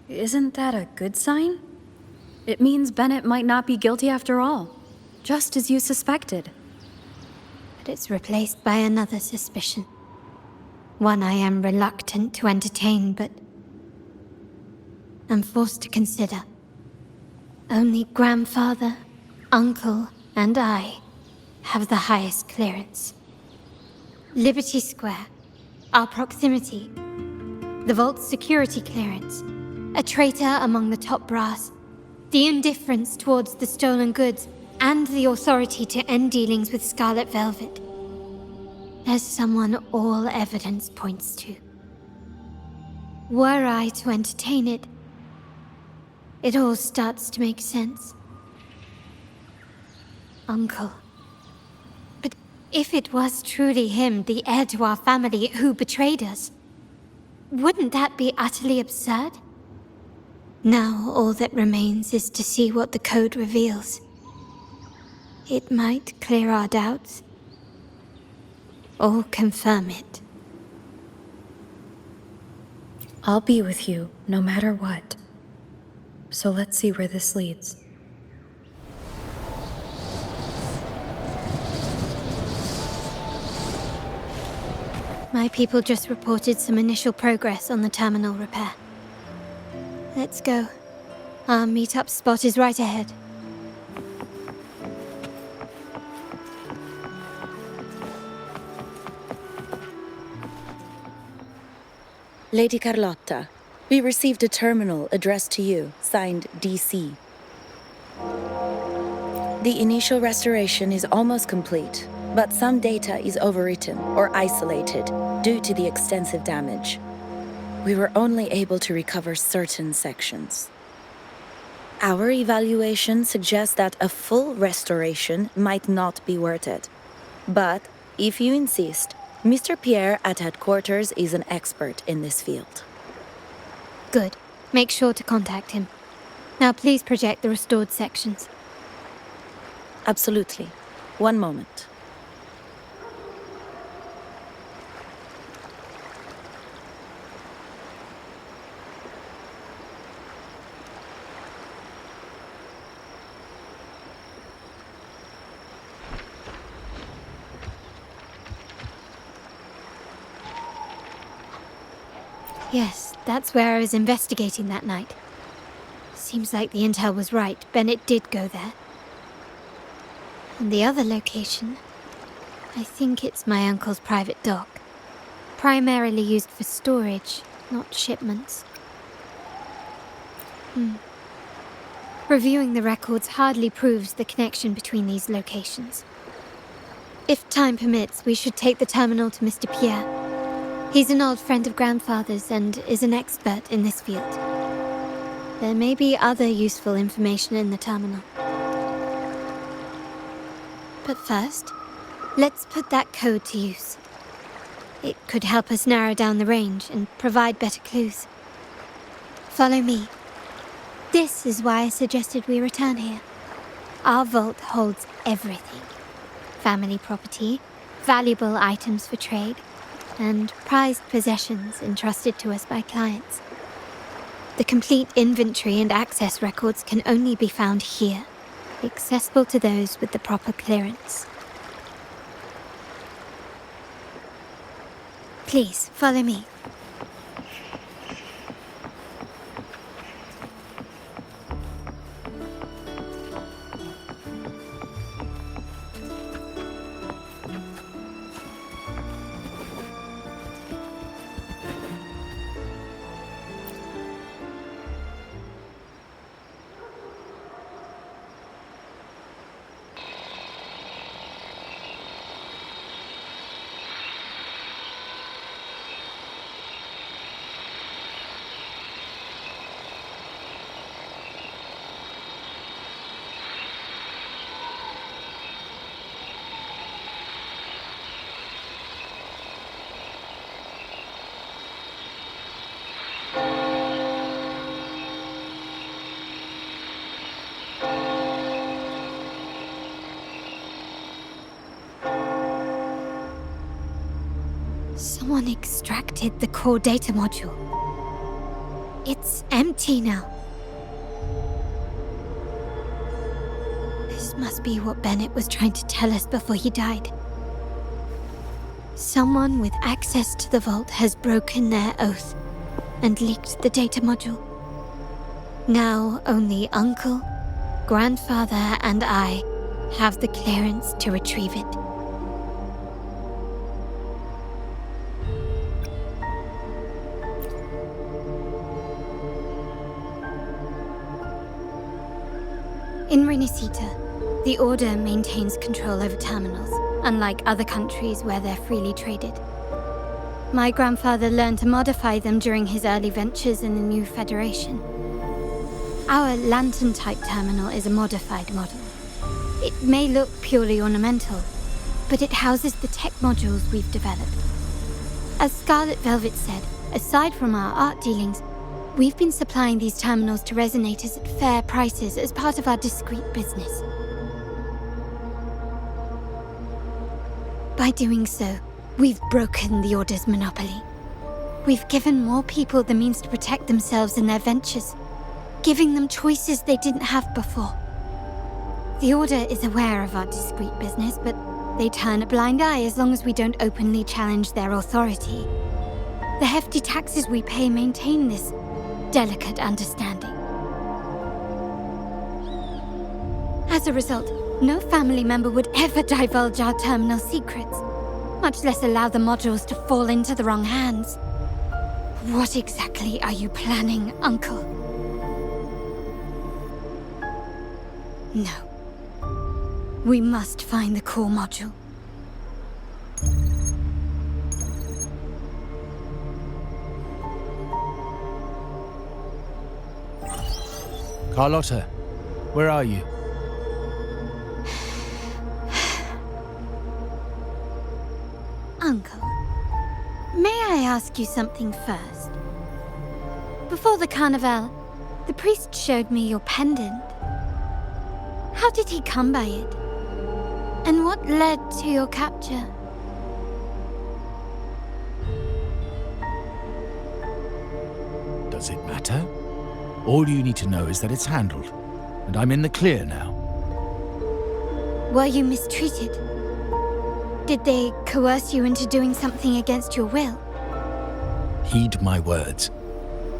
Isn't that a good sign? It means Bennett might not be guilty after all, just as you suspected. But it's replaced by another suspicion. One I am reluctant to entertain, but I'm forced to consider. Only grandfather, uncle, and I have the highest clearance. Liberty Square, our proximity, the vault's security clearance, a traitor among the top brass, the indifference towards the stolen goods, and the authority to end dealings with Scarlet Velvet. There's someone all evidence points to. Were I to entertain it, it all starts to make sense. Uncle. But if it was truly him, the heir to our family, who betrayed us, wouldn't that be utterly absurd? Now all that remains is to see what the code reveals. It might clear our doubts, or confirm it. I'll be with you, no matter what. So let's see where this leads. My people just reported some initial progress on the terminal repair. Let's go. Our meet-up spot is right ahead. Lady Carlotta, we received a terminal addressed to you, signed DC. The initial restoration is almost complete, but some data is overwritten or isolated due to the extensive damage. We were only able to recover certain sections. Our evaluation suggests that a full restoration might not be worth it. But, if you insist, Mr. Pierre at headquarters is an expert in this field. Good. Make sure to contact him. Now please project the restored sections. Absolutely. One moment. Yes, that's where I was investigating that night. Seems like the intel was right. Bennett did go there. And the other location, I think it's my uncle's private dock. Primarily used for storage, not shipments. Reviewing the records hardly proves the connection between these locations. If time permits, we should take the terminal to Mr. Pierre. He's an old friend of Grandfather's and is an expert in this field. There may be other useful information in the terminal. But first, let's put that code to use. It could help us narrow down the range and provide better clues. Follow me. This is why I suggested we return here. Our vault holds everything. Family property, valuable items for trade, and prized possessions entrusted to us by clients. The complete inventory and access records can only be found here, accessible to those with the proper clearance. Please, follow me. Someone extracted the core data module. It's empty now. This must be what Bennett was trying to tell us before he died. Someone with access to the vault has broken their oath and leaked the data module. Now only Uncle, Grandfather, and I have the clearance to retrieve it. In Renascita, the Order maintains control over terminals, unlike other countries where they're freely traded. My grandfather learned to modify them during his early ventures in the new Federation. Our lantern-type terminal is a modified model. It may look purely ornamental, but it houses the tech modules we've developed. As Scarlet Velvet said, aside from our art dealings, we've been supplying these terminals to resonators at fair prices as part of our discreet business. By doing so, we've broken the Order's monopoly. We've given more people the means to protect themselves in their ventures, giving them choices they didn't have before. The Order is aware of our discreet business, but they turn a blind eye as long as we don't openly challenge their authority. The hefty taxes we pay maintain this delicate understanding. As a result, no family member would ever divulge our terminal secrets, much less allow the modules to fall into the wrong hands. What exactly are you planning, Uncle? No. We must find the core module. Carlotta, where are you? Uncle, may I ask you something first? Before the carnival, the priest showed me your pendant. How did he come by it? And what led to your capture? Does it matter? All you need to know is that it's handled, and I'm in the clear now. Were you mistreated? Did they coerce you into doing something against your will? Heed my words.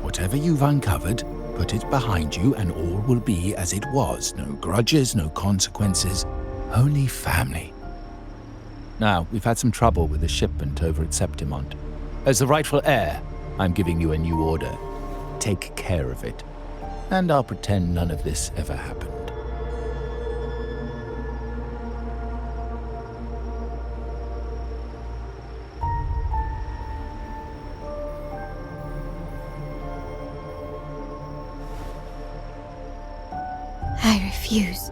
Whatever you've uncovered, put it behind you and all will be as it was. No grudges, no consequences, only family. Now, we've had some trouble with the shipment over at Septimont. As the rightful heir, I'm giving you a new order. Take care of it. And I'll pretend none of this ever happened. I refuse.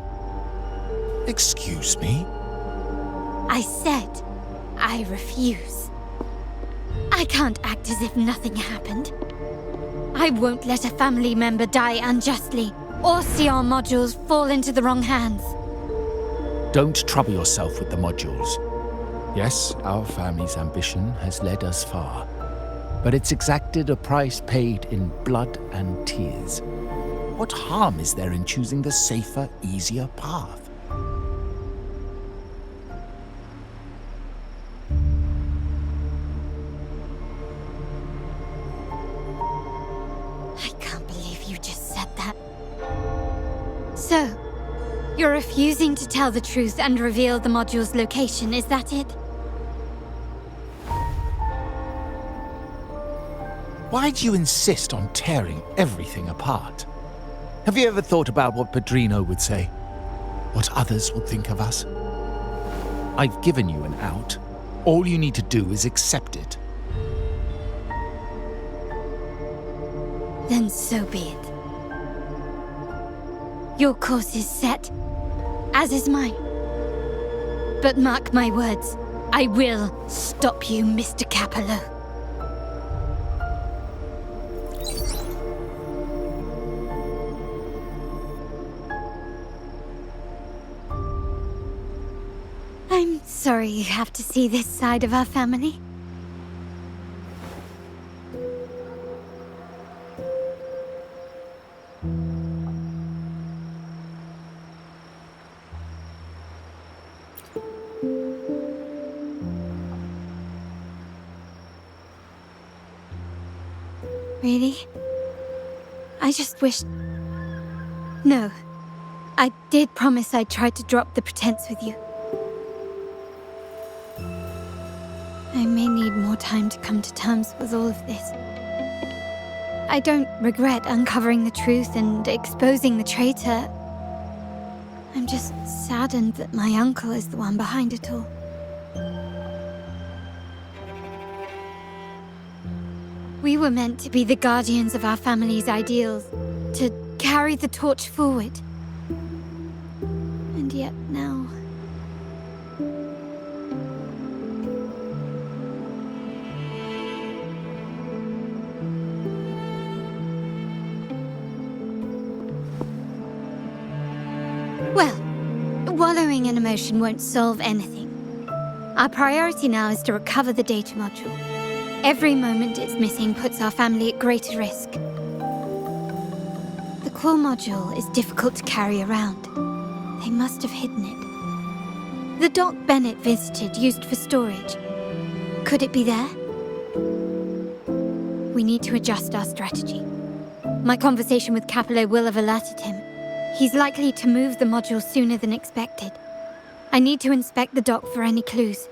Excuse me? I said I refuse. I can't act as if nothing happened. I won't let a family member die unjustly, or see our modules fall into the wrong hands. Don't trouble yourself with the modules. Yes, our family's ambition has led us far, but it's exacted a price paid in blood and tears. What harm is there in choosing the safer, easier path? So, you're refusing to tell the truth and reveal the module's location, is that it? Why do you insist on tearing everything apart? Have you ever thought about what Padrino would say? What others would think of us? I've given you an out. All you need to do is accept it. Then so be it. Your course is set, as is mine. But mark my words, I will stop you, Mr. Capello. I'm sorry you have to see this side of our family. Really? I just wish... No. I did promise I'd try to drop the pretense with you. I may need more time to come to terms with all of this. I don't regret uncovering the truth and exposing the traitor. I'm just saddened that my uncle is the one behind it all. We were meant to be the guardians of our family's ideals, to carry the torch forward. And yet now... Well, wallowing in emotion won't solve anything. Our priority now is to recover the data module. Every moment it's missing puts our family at greater risk. The core module is difficult to carry around. They must have hidden it. The dock Bennett visited used for storage. Could it be there? We need to adjust our strategy. My conversation with Capello will have alerted him. He's likely to move the module sooner than expected. I need to inspect the dock for any clues.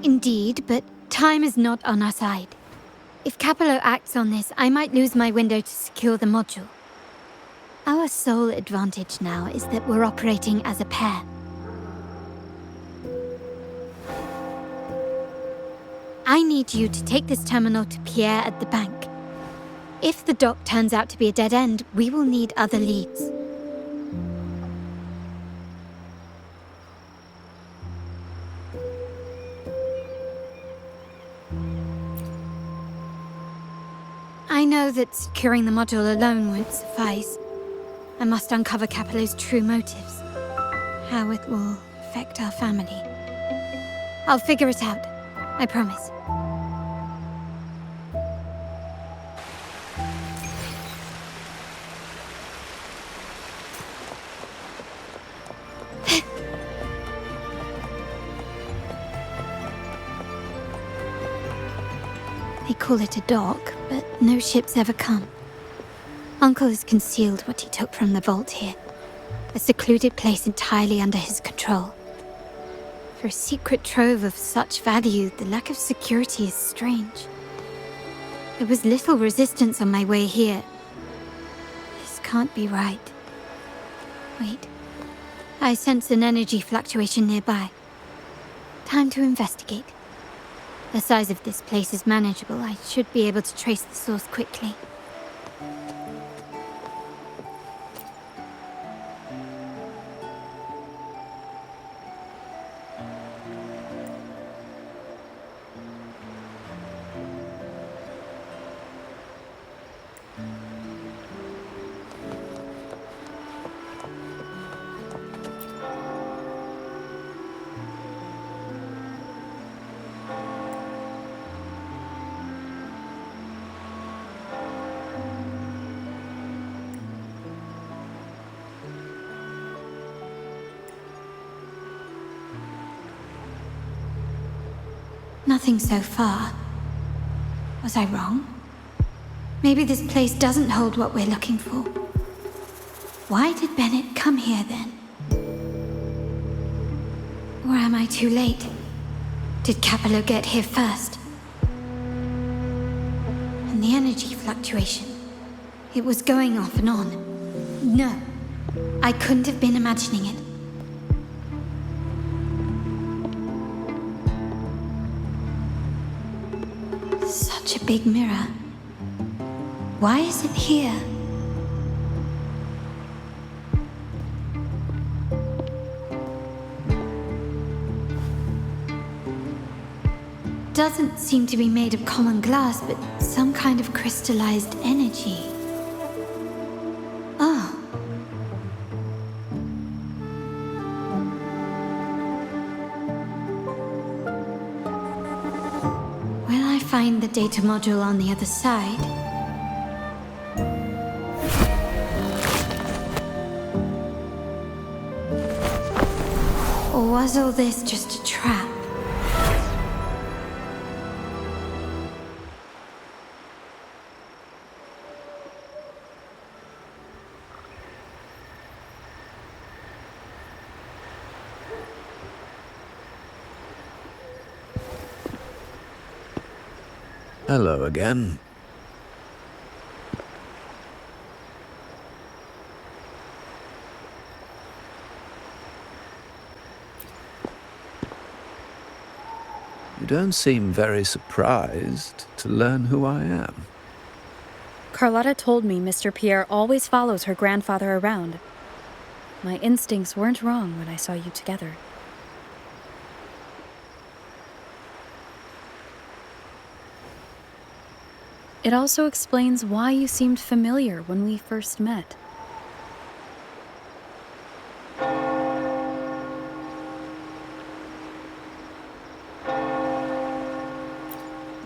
Indeed, but time is not on our side. If Capello acts on this, I might lose my window to secure the module. Our sole advantage now is that we're operating as a pair. I need you to take this terminal to Pierre at the bank. If the dock turns out to be a dead end, we will need other leads. I know that securing the module alone won't suffice. I must uncover Capello's true motives. How it will affect our family. I'll figure it out. I promise. They call it a dock, but no ships ever come. Uncle has concealed what he took from the vault here. A secluded place entirely under his control. For a secret trove of such value, the lack of security is strange. There was little resistance on my way here. This can't be right. Wait. I sense an energy fluctuation nearby. Time to investigate. The size of this place is manageable. I should be able to trace the source quickly. Nothing so far. Was I wrong? Maybe this place doesn't hold what we're looking for. Why did Bennett come here then? Or am I too late? Did Capello get here first? And the energy fluctuation. It was going off and on. No, I couldn't have been imagining it. Such a big mirror. Why is it here? Doesn't seem to be made of common glass, but some kind of crystallized energy. Oh. Will I find the data module on the other side? was all this just a trap? Hello again. You don't seem very surprised to learn who I am. Carlotta told me Mr. Pierre always follows her grandfather around. My instincts weren't wrong when I saw you together. It also explains why you seemed familiar when we first met.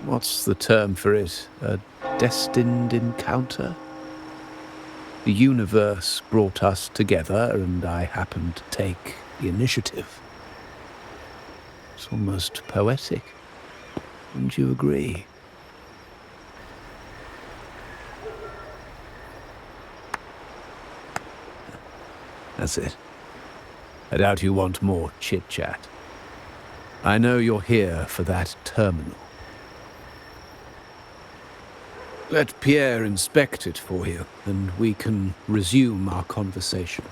What's the term for it? A destined encounter? The universe brought us together, and I happened to take the initiative. It's almost poetic. Wouldn't you agree? That's it. I doubt you want more chit-chat. I know you're here for that terminal. Let Pierre inspect it for you, and we can resume our conversation.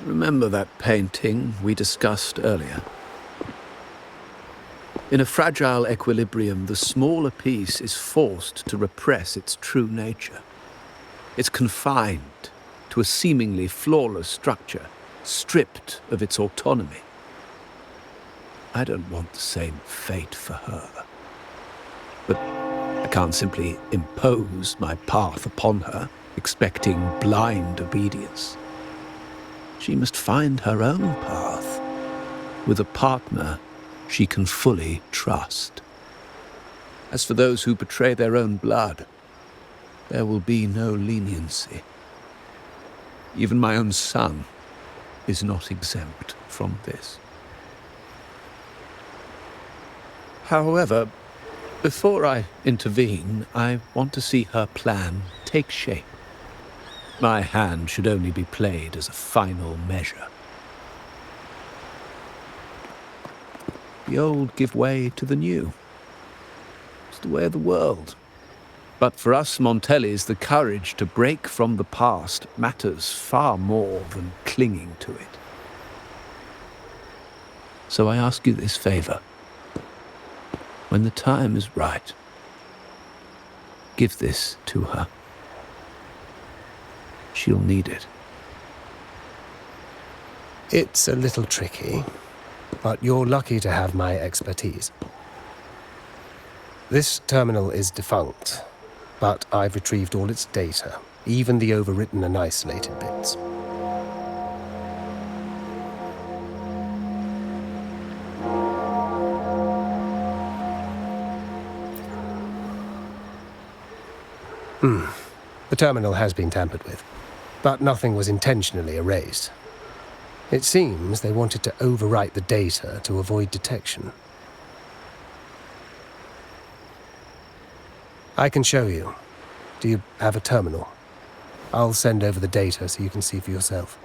Remember that painting we discussed earlier? In a fragile equilibrium, the smaller piece is forced to repress its true nature. It's confined to a seemingly flawless structure, stripped of its autonomy. I don't want the same fate for her. But I can't simply impose my path upon her, expecting blind obedience. She must find her own path, with a partner she can fully trust. As for those who betray their own blood, there will be no leniency. Even my own son is not exempt from this. However, before I intervene, I want to see her plan take shape. My hand should only be played as a final measure. The old give way to the new. It's the way of the world. But for us Montellis, the courage to break from the past matters far more than clinging to it. So I ask you this favor. When the time is right, give this to her. She'll need it. It's a little tricky, but you're lucky to have my expertise. This terminal is defunct, but I've retrieved all its data, even the overwritten and isolated bits. The terminal has been tampered with, but nothing was intentionally erased. It seems they wanted to overwrite the data to avoid detection. I can show you. Do you have a terminal? I'll send over the data so you can see for yourself.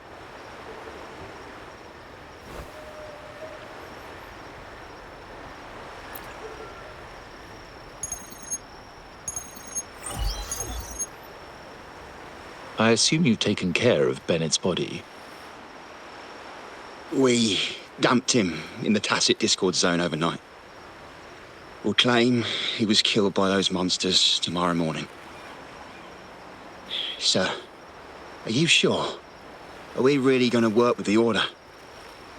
I assume you've taken care of Bennett's body. We dumped him in the tacit discord zone overnight. We'll claim he was killed by those monsters tomorrow morning. Sir, are you sure? Are we really going to work with the Order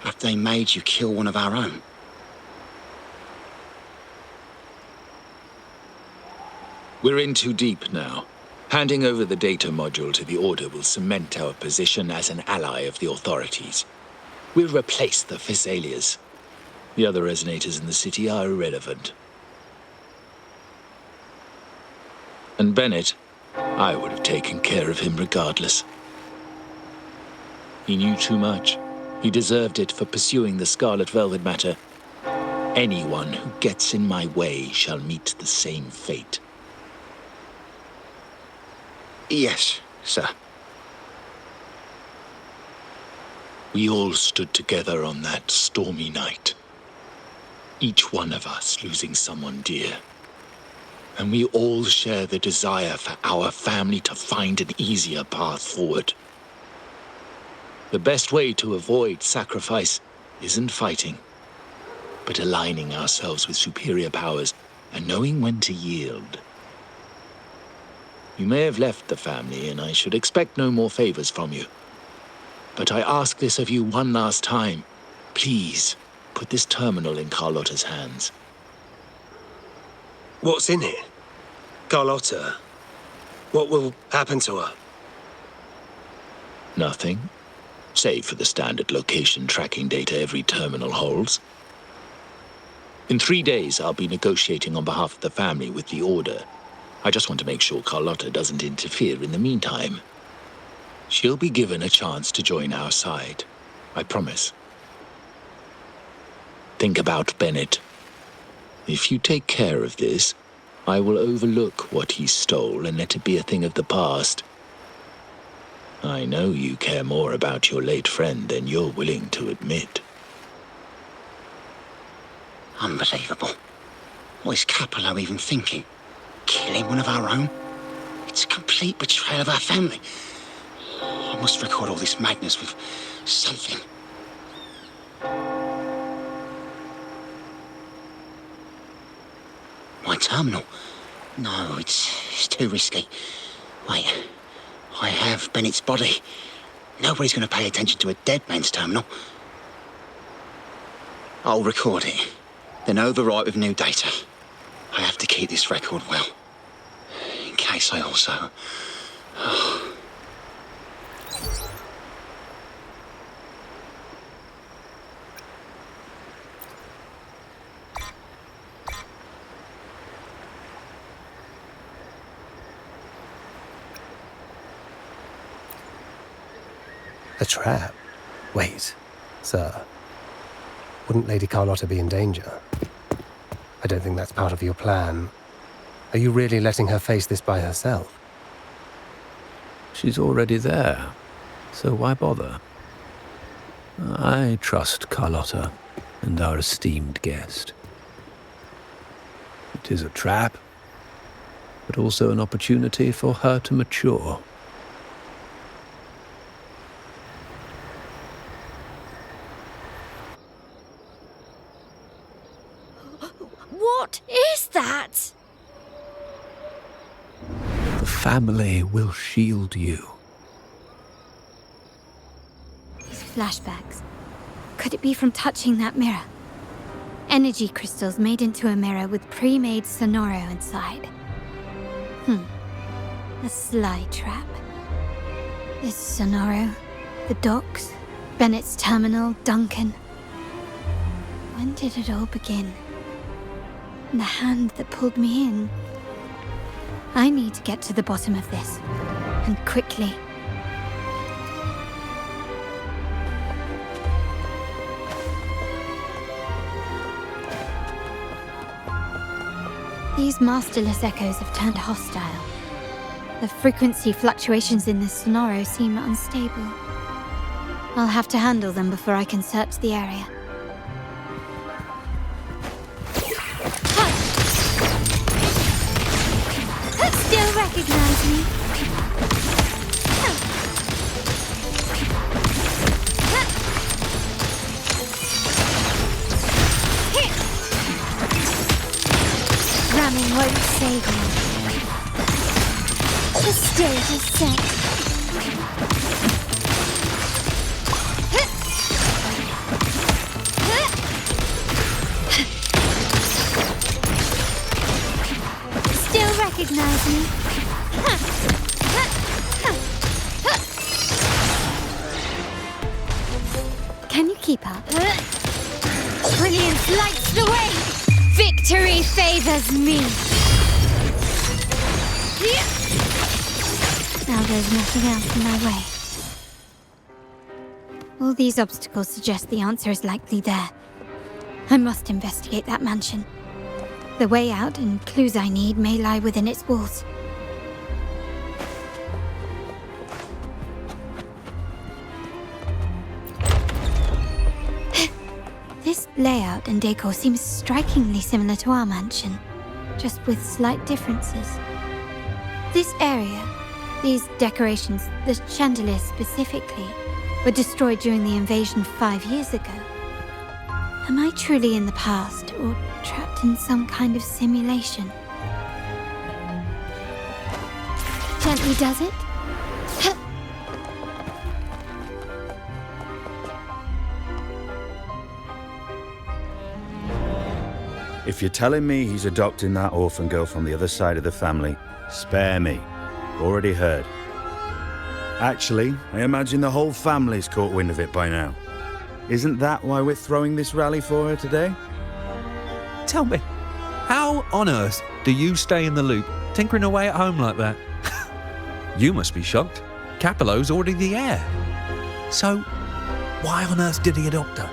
after they made you kill one of our own? We're in too deep now. Handing over the data module to the Order will cement our position as an ally of the authorities. We'll replace the Physaelias. The other resonators in the city are irrelevant. And Bennett, I would have taken care of him regardless. He knew too much. He deserved it for pursuing the Scarlet Velvet matter. Anyone who gets in my way shall meet the same fate. Yes, sir. We all stood together on that stormy night. Each one of us losing someone dear. And we all share the desire for our family to find an easier path forward. The best way to avoid sacrifice isn't fighting, but aligning ourselves with superior powers and knowing when to yield. You may have left the family, and I should expect no more favors from you. But I ask this of you one last time. Please, put this terminal in Carlotta's hands. What's in it? Carlotta? What will happen to her? Nothing, save for the standard location tracking data every terminal holds. In 3 days, I'll be negotiating on behalf of the family with the Order. I just want to make sure Carlotta doesn't interfere in the meantime. She'll be given a chance to join our side. I promise. Think about Bennett. If you take care of this, I will overlook what he stole and let it be a thing of the past. I know you care more about your late friend than you're willing to admit. Unbelievable. What is Capello even thinking? Killing one of our own? It's a complete betrayal of our family. I must record all this madness with something. My terminal? No, it's too risky. Wait, I have Bennett's body. Nobody's going to pay attention to a dead man's terminal. I'll record it, then overwrite with new data. I have to keep this record well, in case I also... A trap? Wait, sir. Wouldn't Lady Carlotta be in danger? I don't think that's part of your plan. Are you really letting her face this by herself? She's already there, so why bother? I trust Carlotta and our esteemed guest. It is a trap, but also an opportunity for her to mature. What is that? The family will shield you. These flashbacks. Could it be from touching that mirror? Energy crystals made into a mirror with pre-made Sonoro inside. A sly trap. This Sonoro, the docks, Bennett's terminal, Duncan. When did it all begin? And the hand that pulled me in. I need to get to the bottom of this. And quickly. These masterless echoes have turned hostile. The frequency fluctuations in this Sonoro seem unstable. I'll have to handle them before I can search the area. Still recognize me? Ramming won't save me. The stage is set. Still recognize Can you keep up? Brilliance lights the way! Victory favors me! Now there's nothing else in my way. All these obstacles suggest the answer is likely there. I must investigate that mansion. The way out and clues I need may lie within its walls. This layout and decor seems strikingly similar to our mansion, just with slight differences. This area, these decorations, the chandeliers specifically, were destroyed during the invasion 5 years ago. Am I truly in the past, or trapped in some kind of simulation? Gently does it? If you're telling me he's adopting that orphan girl from the other side of the family, spare me. Already heard. Actually, I imagine the whole family's caught wind of it by now. Isn't that why we're throwing this rally for her today? Tell me, how on earth do you stay in the loop, tinkering away at home like that? You must be shocked. Capello's already the heir. So, why on earth did he adopt her?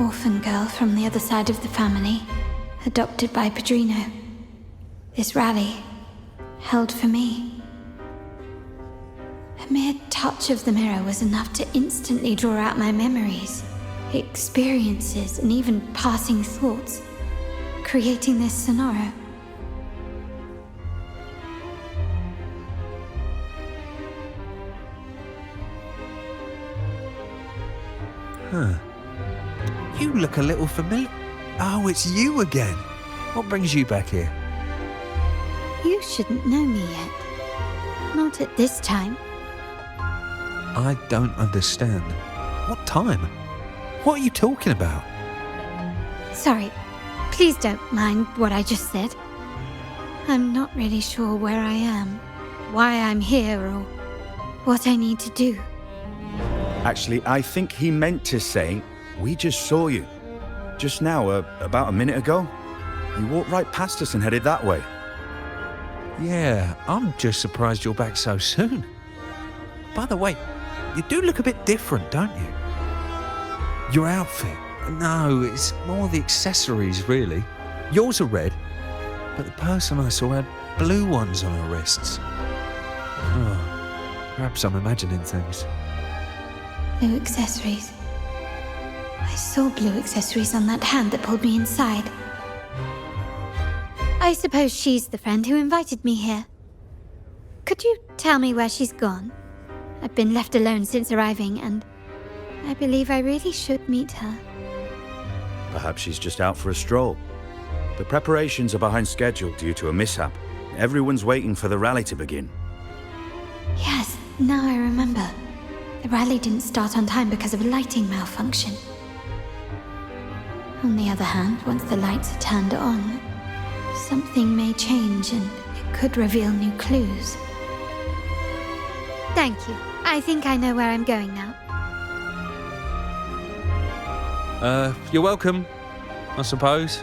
Orphan girl from the other side of the family, adopted by Padrino. This rally, held for me. A mere touch of the mirror was enough to instantly draw out my memories, experiences, and even passing thoughts, creating this scenario. Huh. You look a little familiar. Oh, it's you again. What brings you back here? You shouldn't know me yet. Not at this time. I don't understand. What time? What are you talking about? Sorry, please don't mind what I just said. I'm not really sure where I am, why I'm here, or what I need to do. Actually, I think he meant to say, we just saw you. Just now, about a minute ago. You walked right past us and headed that way. Yeah, I'm just surprised you're back so soon. By the way, you do look a bit different, don't you? Your outfit. No, it's more the accessories, really. Yours are red, but the person I saw had blue ones on her wrists. Oh, perhaps I'm imagining things. Blue accessories. I saw blue accessories on that hand that pulled me inside. I suppose she's the friend who invited me here. Could you tell me where she's gone? I've been left alone since arriving, and I believe I really should meet her. Perhaps she's just out for a stroll. The preparations are behind schedule due to a mishap. Everyone's waiting for the rally to begin. Yes, now I remember. The rally didn't start on time because of a lighting malfunction. On the other hand, once the lights are turned on, something may change and it could reveal new clues. Thank you. I think I know where I'm going now. You're welcome, I suppose.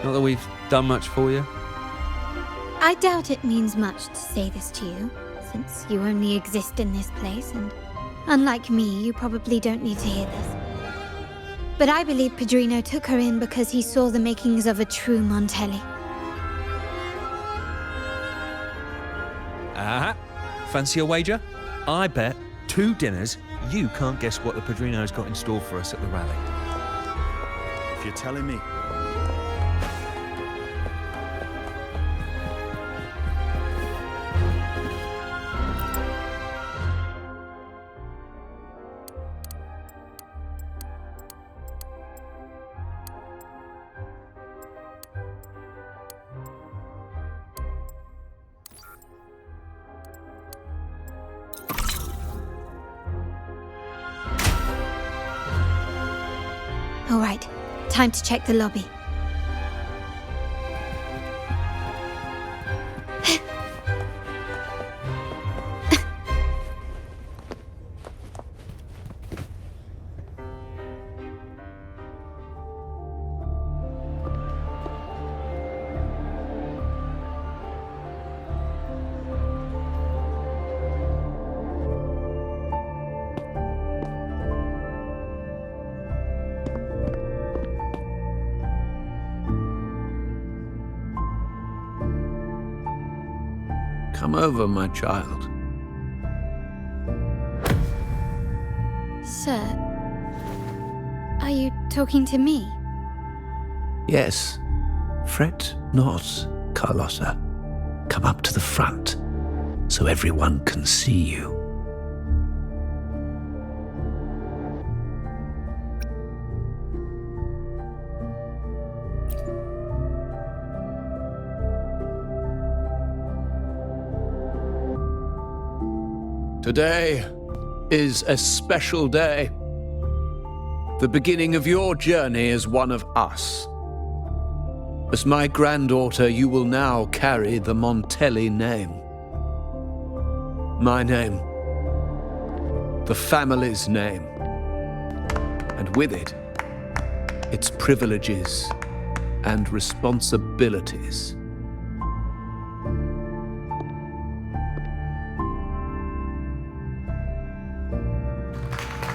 Not that we've done much for you. I doubt it means much to say this to you, since you only exist in this place, and unlike me, you probably don't need to hear this. But I believe Padrino took her in because he saw the makings of a true Montelli. Ah, fancy a wager? I bet 2 dinners you can't guess what the Padrino's got in store for us at the rally. If you're telling me. All right, time to check the lobby. Come over, my child. Sir, are you talking to me? Yes. Fret not, Carlotta. Come up to the front, so everyone can see you. Today is a special day. The beginning of your journey as one of us. As my granddaughter, you will now carry the Montelli name. My name. The family's name. And with it, its privileges and responsibilities.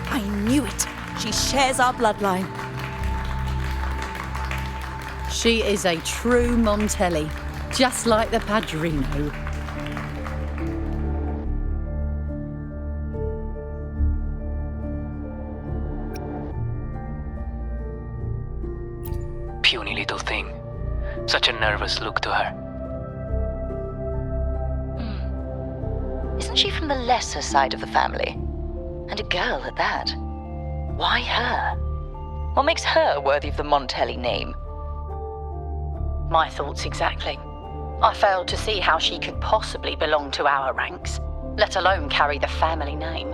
I knew it. She shares our bloodline. She is a true Montelli, just like the Padrino. Puny little thing. Such a nervous look to her. Isn't she from the lesser side of the family? And a girl at that. Why her? What makes her worthy of the Montelli name? My thoughts exactly. I failed to see how she could possibly belong to our ranks, let alone carry the family name.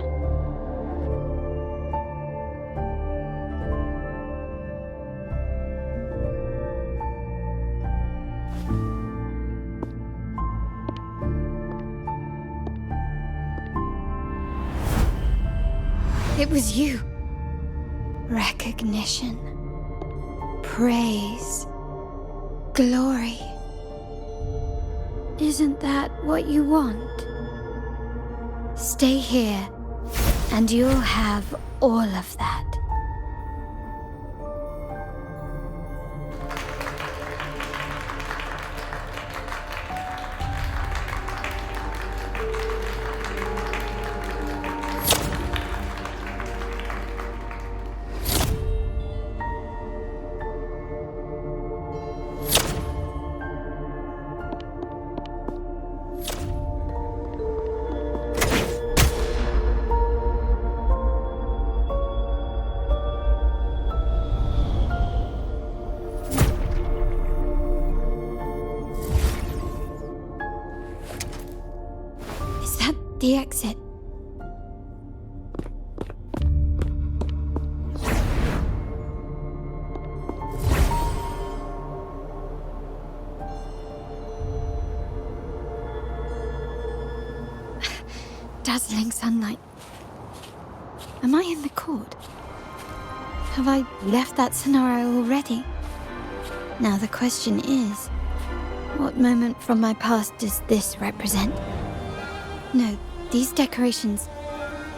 It was you. Recognition. Praise. Glory. Isn't that what you want? Stay here, and you'll have all of that. The exit. Dazzling sunlight. Am I in the court? Have I left that scenario already? Now the question is, what moment from my past does this represent? No, these decorations,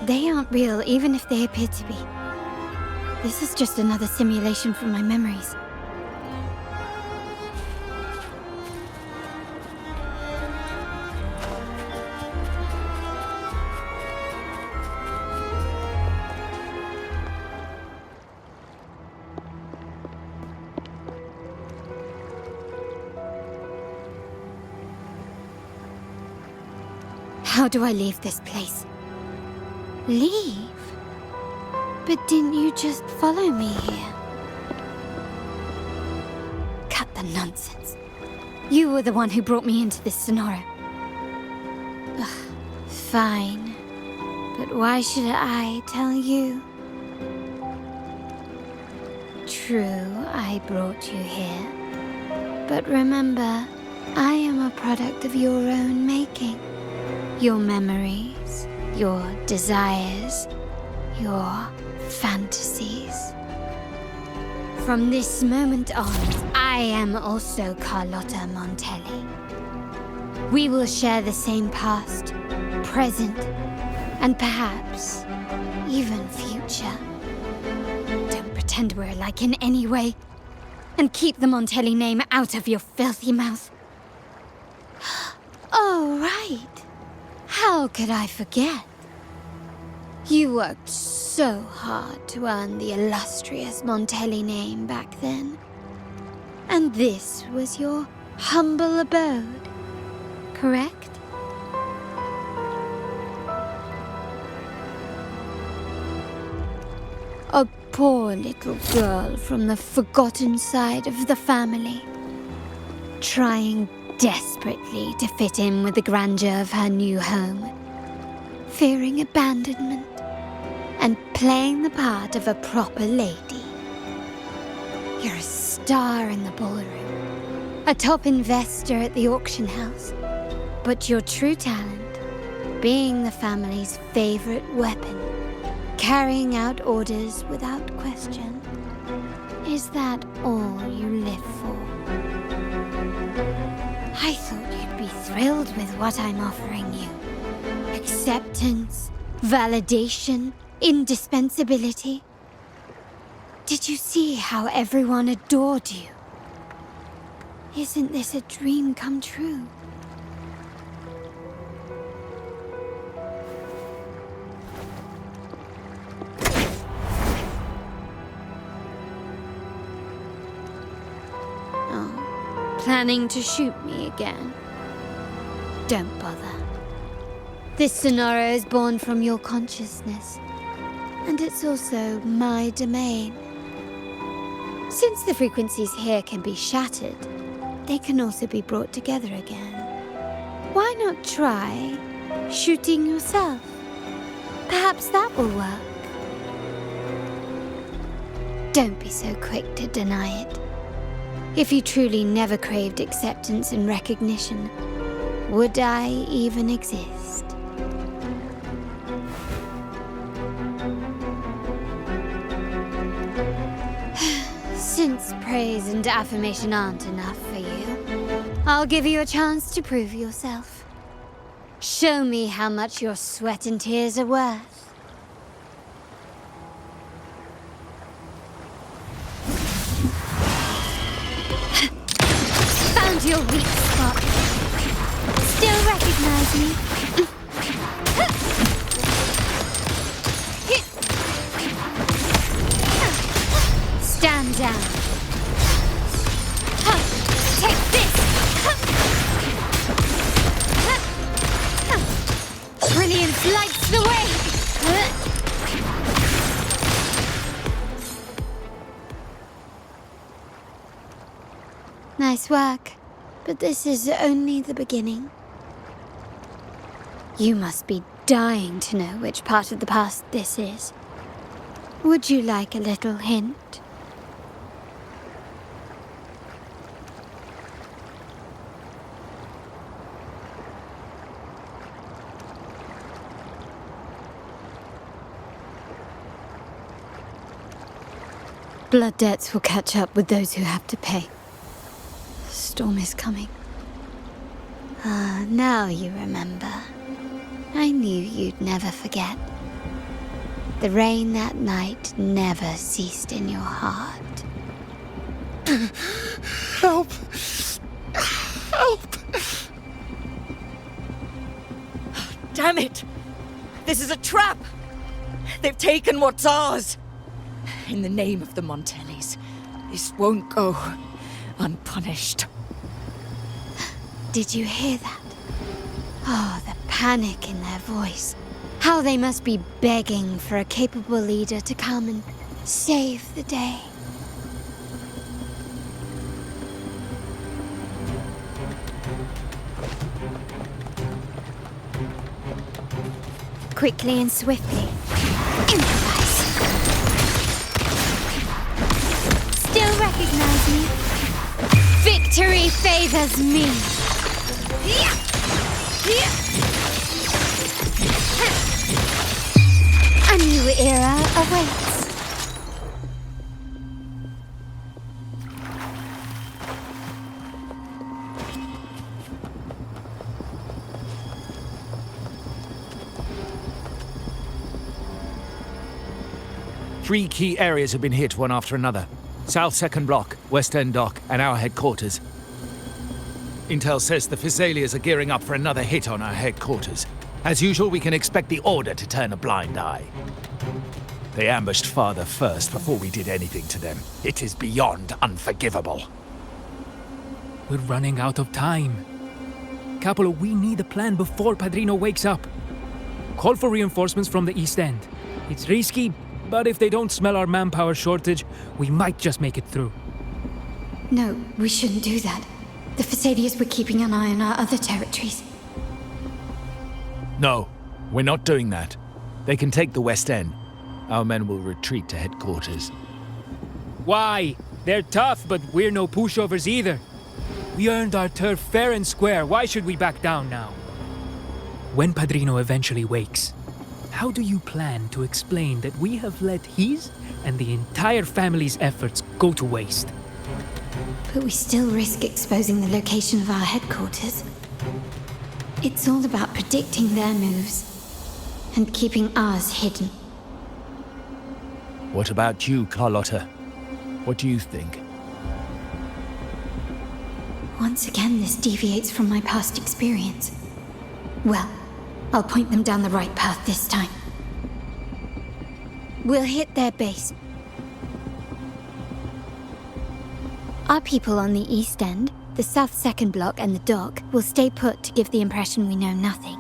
they aren't real even if they appear to be. This is just another simulation from my memories. How do I leave this place? Leave? But didn't you just follow me here? Cut the nonsense. You were the one who brought me into this scenario. Ugh, fine. But why should I tell you? True, I brought you here. But remember, I am a product of your own making. Your memories, your desires, your fantasies. From this moment on, I am also Carlotta Montelli. We will share the same past, present, and perhaps even future. Don't pretend we're alike in any way, and keep the Montelli name out of your filthy mouth. Oh, right. How could I forget? You worked so hard to earn the illustrious Montelli name back then. And this was your humble abode, correct? A poor little girl from the forgotten side of the family, trying desperately to fit in with the grandeur of her new home, fearing abandonment, and playing the part of a proper lady. You're a star in the ballroom, a top investor at the auction house, but your true talent, being the family's favorite weapon, carrying out orders without question, is that all you live for? I thought you'd be thrilled with what I'm offering you. Acceptance, validation, indispensability. Did you see how everyone adored you? Isn't this a dream come true? Planning to shoot me again? Don't bother. This scenario is born from your consciousness, and it's also my domain. Since the frequencies here can be shattered, they can also be brought together again. Why not try shooting yourself? Perhaps that will work. Don't be so quick to deny it. If you truly never craved acceptance and recognition, would I even exist? Since praise and affirmation aren't enough for you, I'll give you a chance to prove yourself. Show me how much your sweat and tears are worth. Your weak spot. Still recognize me? Stand down. Take this. Brilliance lights the way. Nice work. But this is only the beginning. You must be dying to know which part of the past this is. Would you like a little hint? Blood debts will catch up with those who have to pay. Storm is coming. Ah, now you remember. I knew you'd never forget. The rain that night never ceased in your heart. Help! Help! Damn it! This is a trap! They've taken what's ours! In the name of the Montellis, this won't go unpunished. Did you hear that? Oh, the panic in their voice. How they must be begging for a capable leader to come and save the day. Quickly and swiftly. Improvise. Still recognize me? Victory favors me. A new era awaits. Three key areas have been hit one after another. South 2nd Block, West End Dock, and our headquarters. Intel says the Thessalians are gearing up for another hit on our headquarters. As usual, we can expect the Order to turn a blind eye. They ambushed Father first before we did anything to them. It is beyond unforgivable. We're running out of time. Capolo, we need a plan before Padrino wakes up. Call for reinforcements from the East End. It's risky, but if they don't smell our manpower shortage, we might just make it through. No, we shouldn't do that. The Thessalians were keeping an eye on our other territories. No, we're not doing that. They can take the West End. Our men will retreat to headquarters. Why? They're tough, but we're no pushovers either. We earned our turf fair and square. Why should we back down now? When Padrino eventually wakes, how do you plan to explain that we have let his and the entire family's efforts go to waste? But we still risk exposing the location of our headquarters. It's all about predicting their moves and keeping ours hidden. What about you, Carlotta? What do you think? Once again, this deviates from my past experience. Well, I'll point them down the right path this time. We'll hit their base. Our people on the East End, the South Second Block and the Dock will stay put to give the impression we know nothing.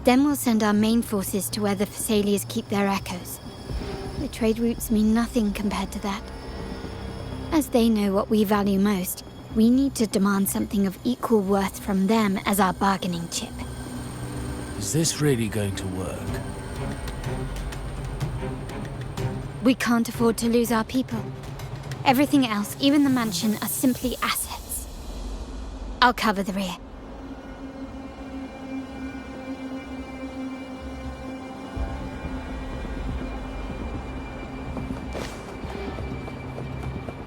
Then we'll send our main forces to where the Thessalians keep their echoes. The trade routes mean nothing compared to that. As they know what we value most, we need to demand something of equal worth from them as our bargaining chip. Is this really going to work? We can't afford to lose our people. Everything else, even the mansion, are simply assets. I'll cover the rear.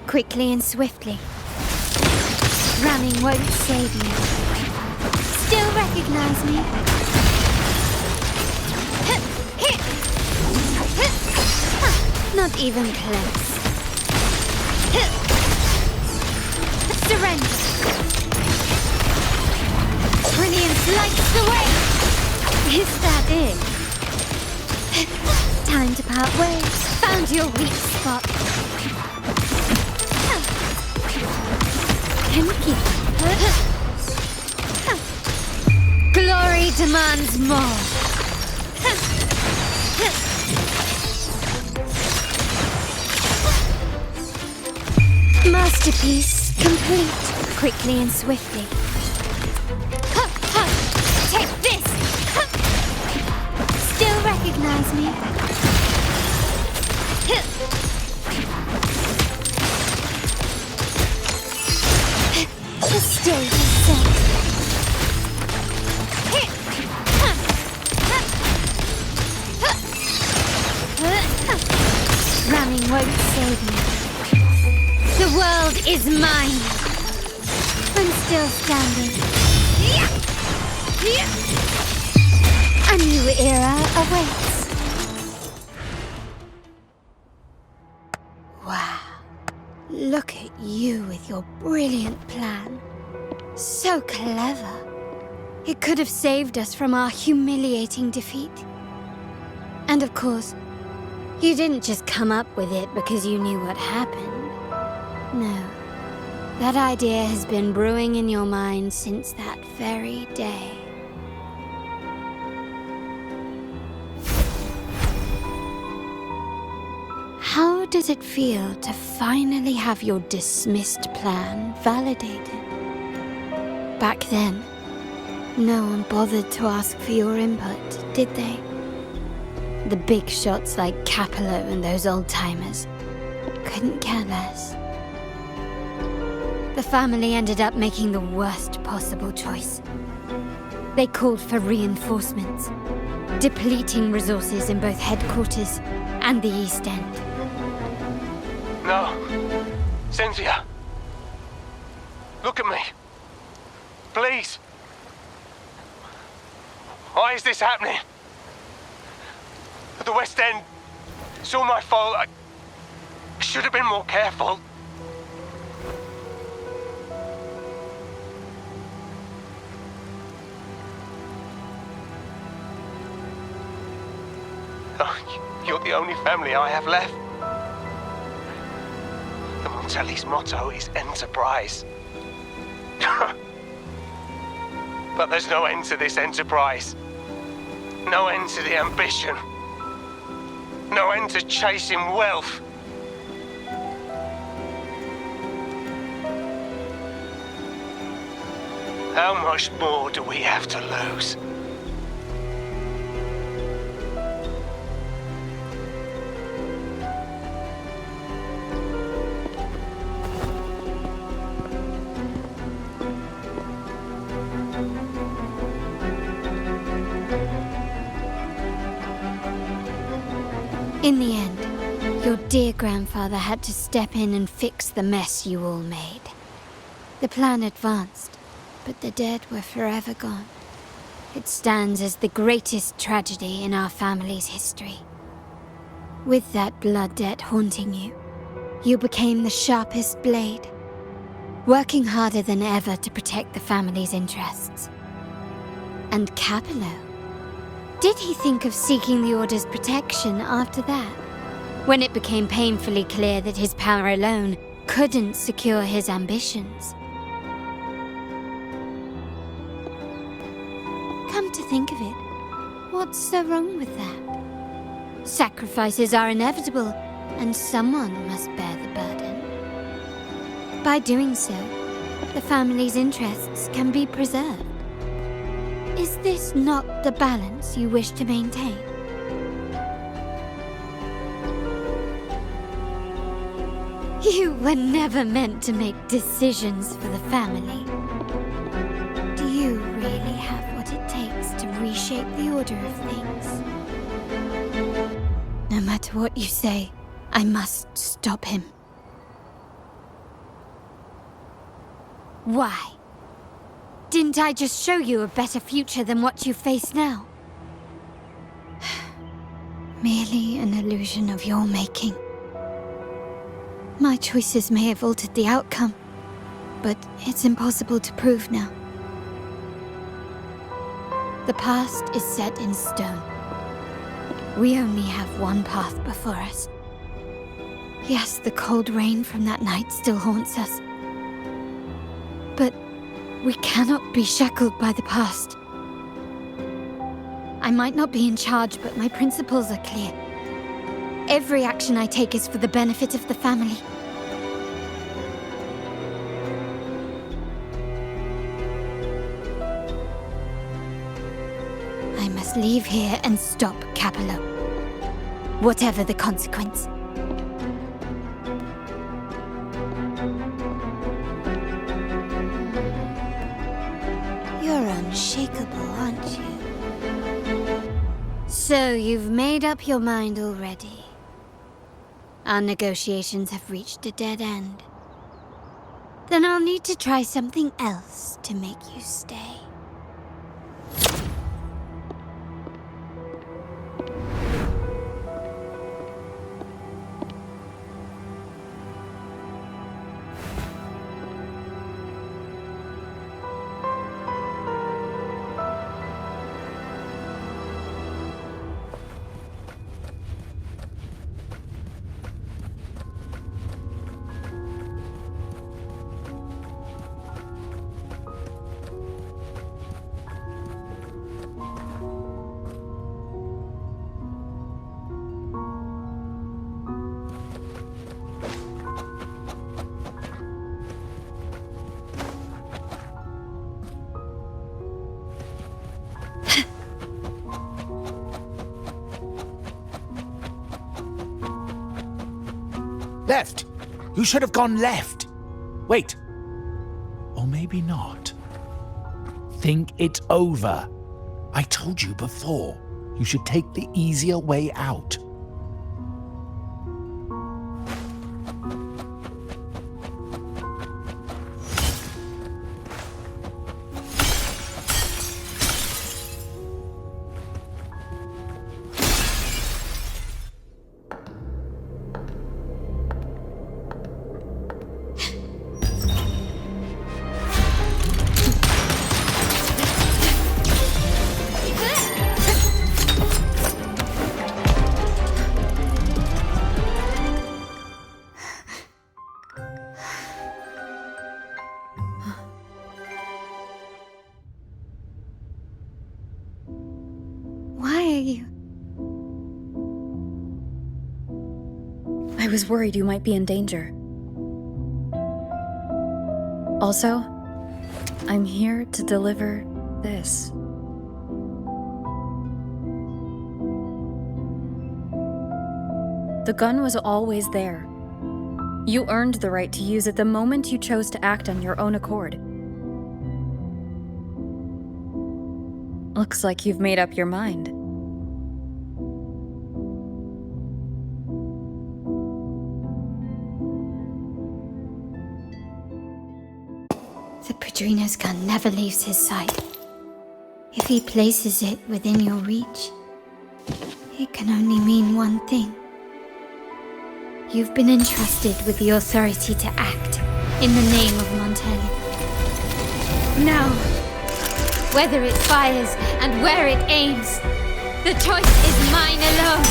Quickly and swiftly. Ramming won't save me. Still recognize me? Not even close. Surrender. Brilliant lights the way. Is that it? Time to part ways. Found your weak spot. Can you keep up? Glory demands more. Masterpiece complete. Quickly and swiftly. Take this! Still recognize me? The stage is set. Ramming won't save me. The world is mine. I'm still standing. A new era awaits. Wow. Look at you with your brilliant plan. So clever. It could have saved us from our humiliating defeat. And of course, you didn't just come up with it because you knew what happened. No. That idea has been brewing in your mind since that very day. How does it feel to finally have your dismissed plan validated? Back then, no one bothered to ask for your input, did they? The big shots like Capello and those old-timers couldn't care less. The family ended up making the worst possible choice. They called for reinforcements, depleting resources in both headquarters and the East End. No. Cynthia. Look at me. Please. Why is this happening? At the West End, it's all my fault. I should have been more careful. You're the only family I have left. The Montelli's motto is enterprise. But there's no end to this enterprise. No end to the ambition. No end to chasing wealth. How much more do we have to lose? In the end, your dear grandfather had to step in and fix the mess you all made. The plan advanced, but the dead were forever gone. It stands as the greatest tragedy in our family's history. With that blood debt haunting you, you became the sharpest blade, working harder than ever to protect the family's interests. And Capello? Did he think of seeking the Order's protection after that, when it became painfully clear that his power alone couldn't secure his ambitions? Come to think of it, what's so wrong with that? Sacrifices are inevitable, and someone must bear the burden. By doing so, the family's interests can be preserved. Is this not the balance you wish to maintain? You were never meant to make decisions for the family. Do you really have what it takes to reshape the order of things? No matter what you say, I must stop him. Why? Didn't I just show you a better future than what you face now? Merely an illusion of your making. My choices may have altered the outcome, but it's impossible to prove now. The past is set in stone. We only have one path before us. Yes, the cold rain from that night still haunts us. But we cannot be shackled by the past. I might not be in charge, but my principles are clear. Every action I take is for the benefit of the family. I must leave here and stop Capello, whatever the consequence. You're unshakable, aren't you? So you've made up your mind already. Our negotiations have reached a dead end. Then I'll need to try something else to make you stay. Left! You should have gone left! Wait. Or maybe not. Think it over. I told you before. You should take the easier way out. you. I was worried you might be in danger. Also, I'm here to deliver this. The gun was always there. You earned the right to use it the moment you chose to act on your own accord. Looks like you've made up your mind. The Padrino's gun never leaves his side. If he places it within your reach, it can only mean one thing. You've been entrusted with the authority to act in the name of Montelli. Now, whether it fires and where it aims, the choice is mine alone.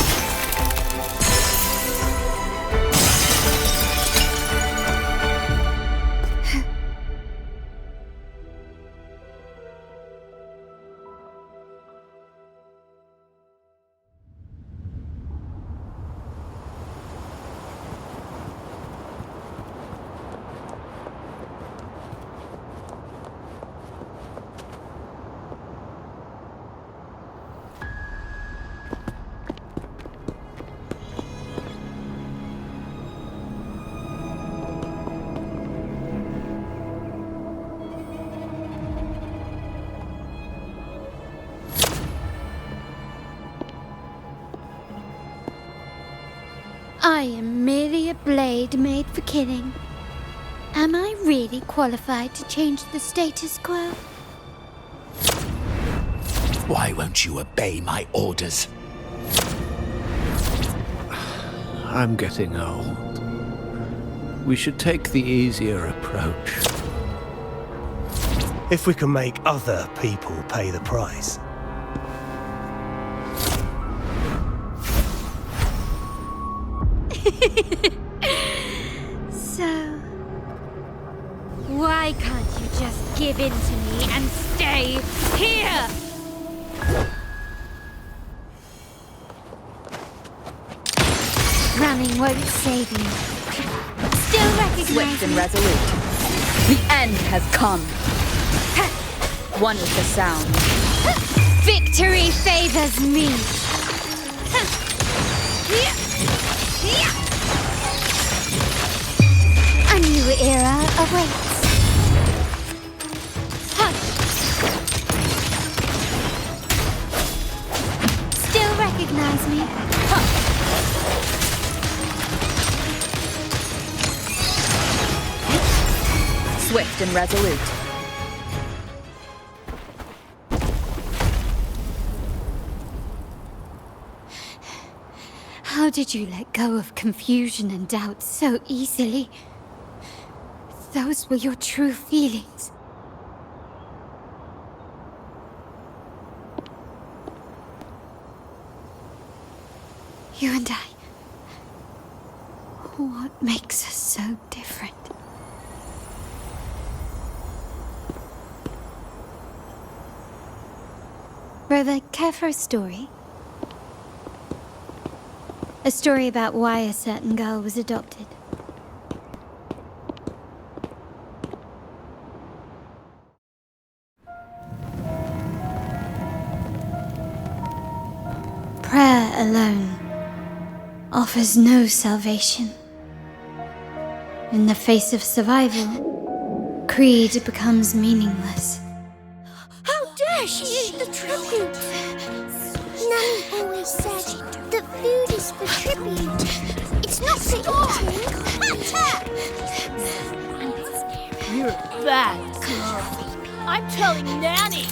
I am merely a blade made for killing. Am I really qualified to change the status quo? Why won't you obey my orders? I'm getting old. We should take the easier approach. If we can make other people pay the price. So, why can't you just give in to me and stay here? Running won't save you. Still recognize Swift and me? resolute. The end has come. One with the sound. Victory favors me. A new era awaits. Hush! Still recognize me? Swift and resolute. How did you let go of confusion and doubt so easily? Those were your true feelings. You and I. What makes us so different? Rover, care for a story? A story about why a certain girl was adopted. Prayer alone offers no salvation. In the face of survival, creed becomes meaningless. How dare she eat the tribute? Nanny always said that food is for tribute. It's not for eating. You're a bad girl. I'm telling Nanny.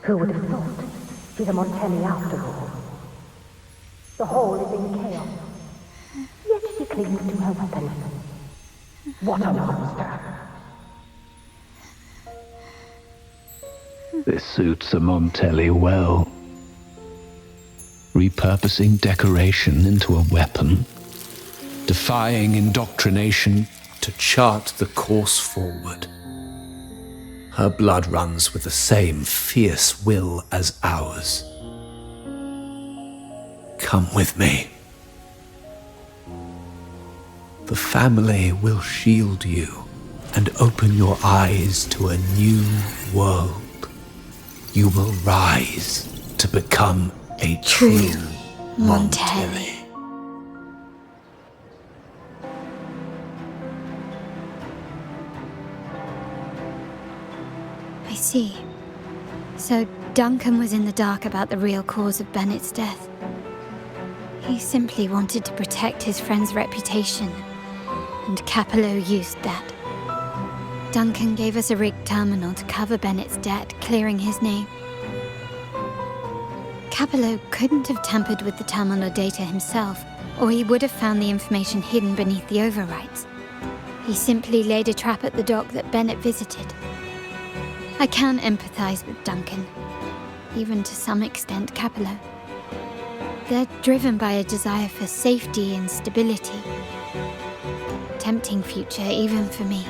Who would have thought? She's a Montelli after all. The hall is in chaos. Yet she clings to her weapon. What a monster! This suits a Montelli well. Repurposing decoration into a weapon, defying indoctrination to chart the course forward. Her blood runs with the same fierce will as ours. Come with me. The family will shield you and open your eyes to a new world. You will rise to become a true Montelli. I see. So Duncan was in the dark about the real cause of Bennett's death. He simply wanted to protect his friend's reputation, and Capello used that. Duncan gave us a rigged terminal to cover Bennett's debt, clearing his name. Capello couldn't have tampered with the terminal data himself, or he would have found the information hidden beneath the overwrites. He simply laid a trap at the dock that Bennett visited. I can empathize with Duncan, even to some extent Capello. They're driven by a desire for safety and stability. Tempting future even for me.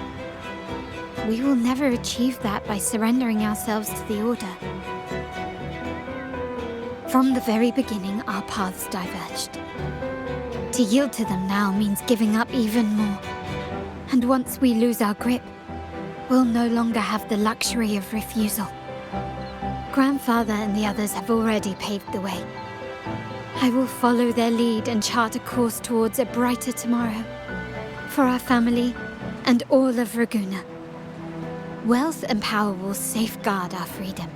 We will never achieve that by surrendering ourselves to the Order. From the very beginning, our paths diverged. To yield to them now means giving up even more. And once we lose our grip, we'll no longer have the luxury of refusal. Grandfather and the others have already paved the way. I will follow their lead and chart a course towards a brighter tomorrow. For our family and all of Ragusa. Wealth and power will safeguard our freedom,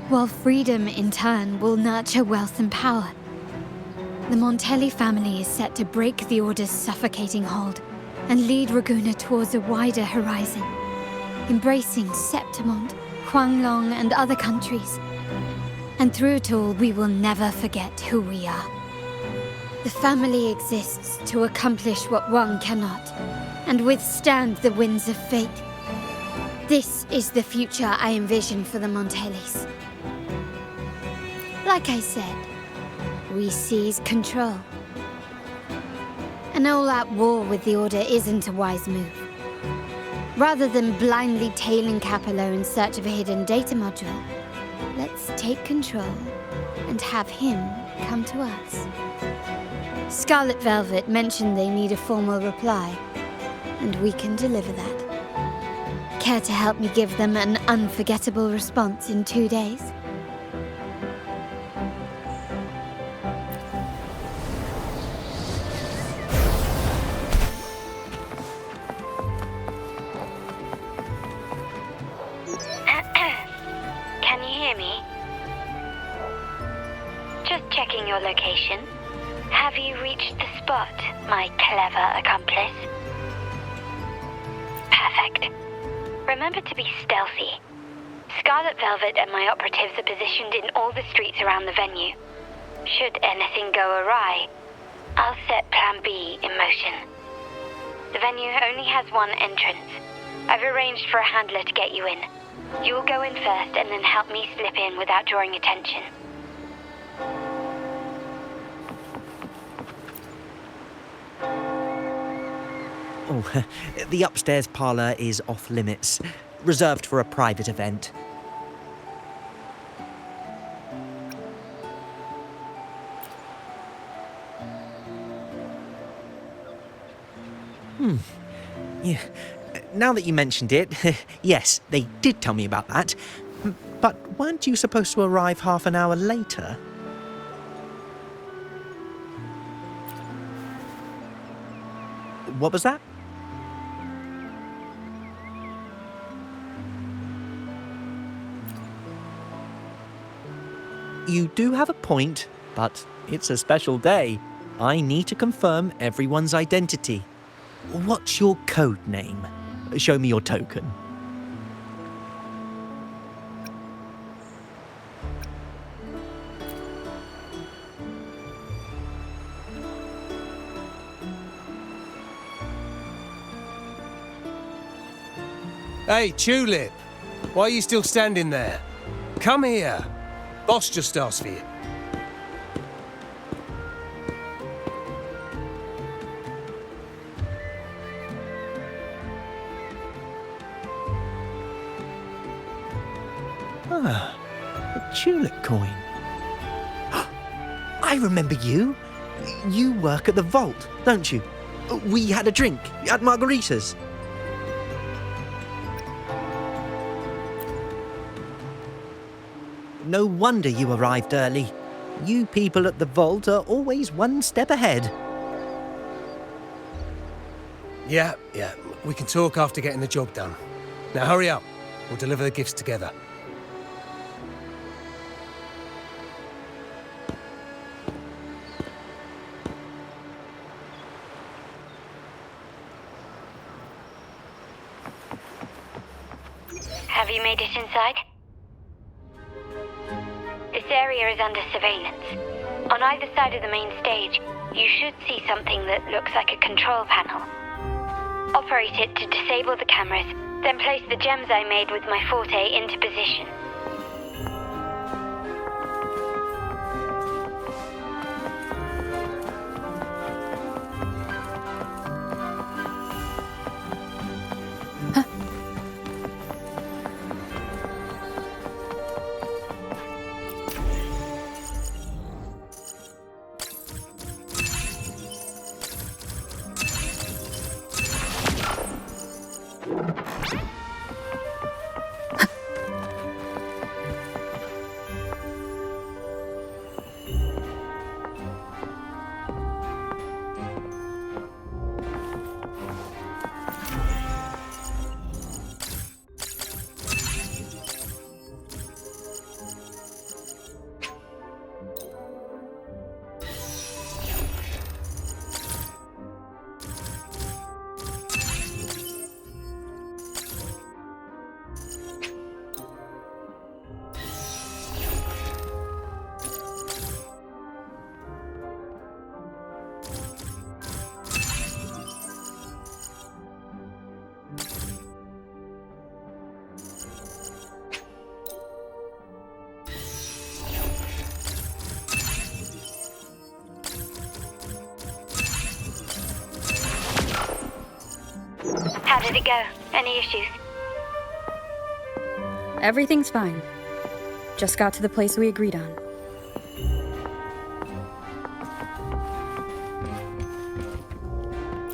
while freedom in turn will nurture wealth and power. The Montelli family is set to break the Order's suffocating hold and lead Ragusa towards a wider horizon, embracing Septimont, Huanglong, and other countries. And through it all, we will never forget who we are. The family exists to accomplish what one cannot, and withstand the winds of fate. This is the future I envision for the Montellis. Like I said, we seize control. An all-out war with the Order isn't a wise move. Rather than blindly tailing Capello in search of a hidden data module, let's take control and have him come to us. Scarlet Velvet mentioned they need a formal reply, and we can deliver that. Care to help me give them an unforgettable response in 2 days? Can you hear me? Just checking your location. Have you reached the spot, my clever accomplice? Perfect. Remember to be stealthy. Scarlet Velvet and my operatives are positioned in all the streets around the venue. Should anything go awry, I'll set Plan B in motion. The venue only has one entrance. I've arranged for a handler to get you in. You'll go in first and then help me slip in without drawing attention. Oh, the upstairs parlour is off limits, reserved for a private event. Yeah. Now that you mentioned it, yes, they did tell me about that. But weren't you supposed to arrive half an hour later? What was that? You do have a point, but it's a special day. I need to confirm everyone's identity. What's your code name? Show me your token. Hey, Tulip! Why are you still standing there? Come here. Boss just asked for you. Ah, a tulip coin. I remember you. You work at the vault, don't you? We had a drink at Margarita's. No wonder you arrived early. You people at the vault are always one step ahead. Yeah. We can talk after getting the job done. Now hurry up. We'll deliver the gifts together. Have you made it inside? This area is under surveillance. On either side of the main stage, you should see something that looks like a control panel. Operate it to disable the cameras, then place the gems I made with my forte into position. How did it go? Any issues? Everything's fine. Just got to the place we agreed on.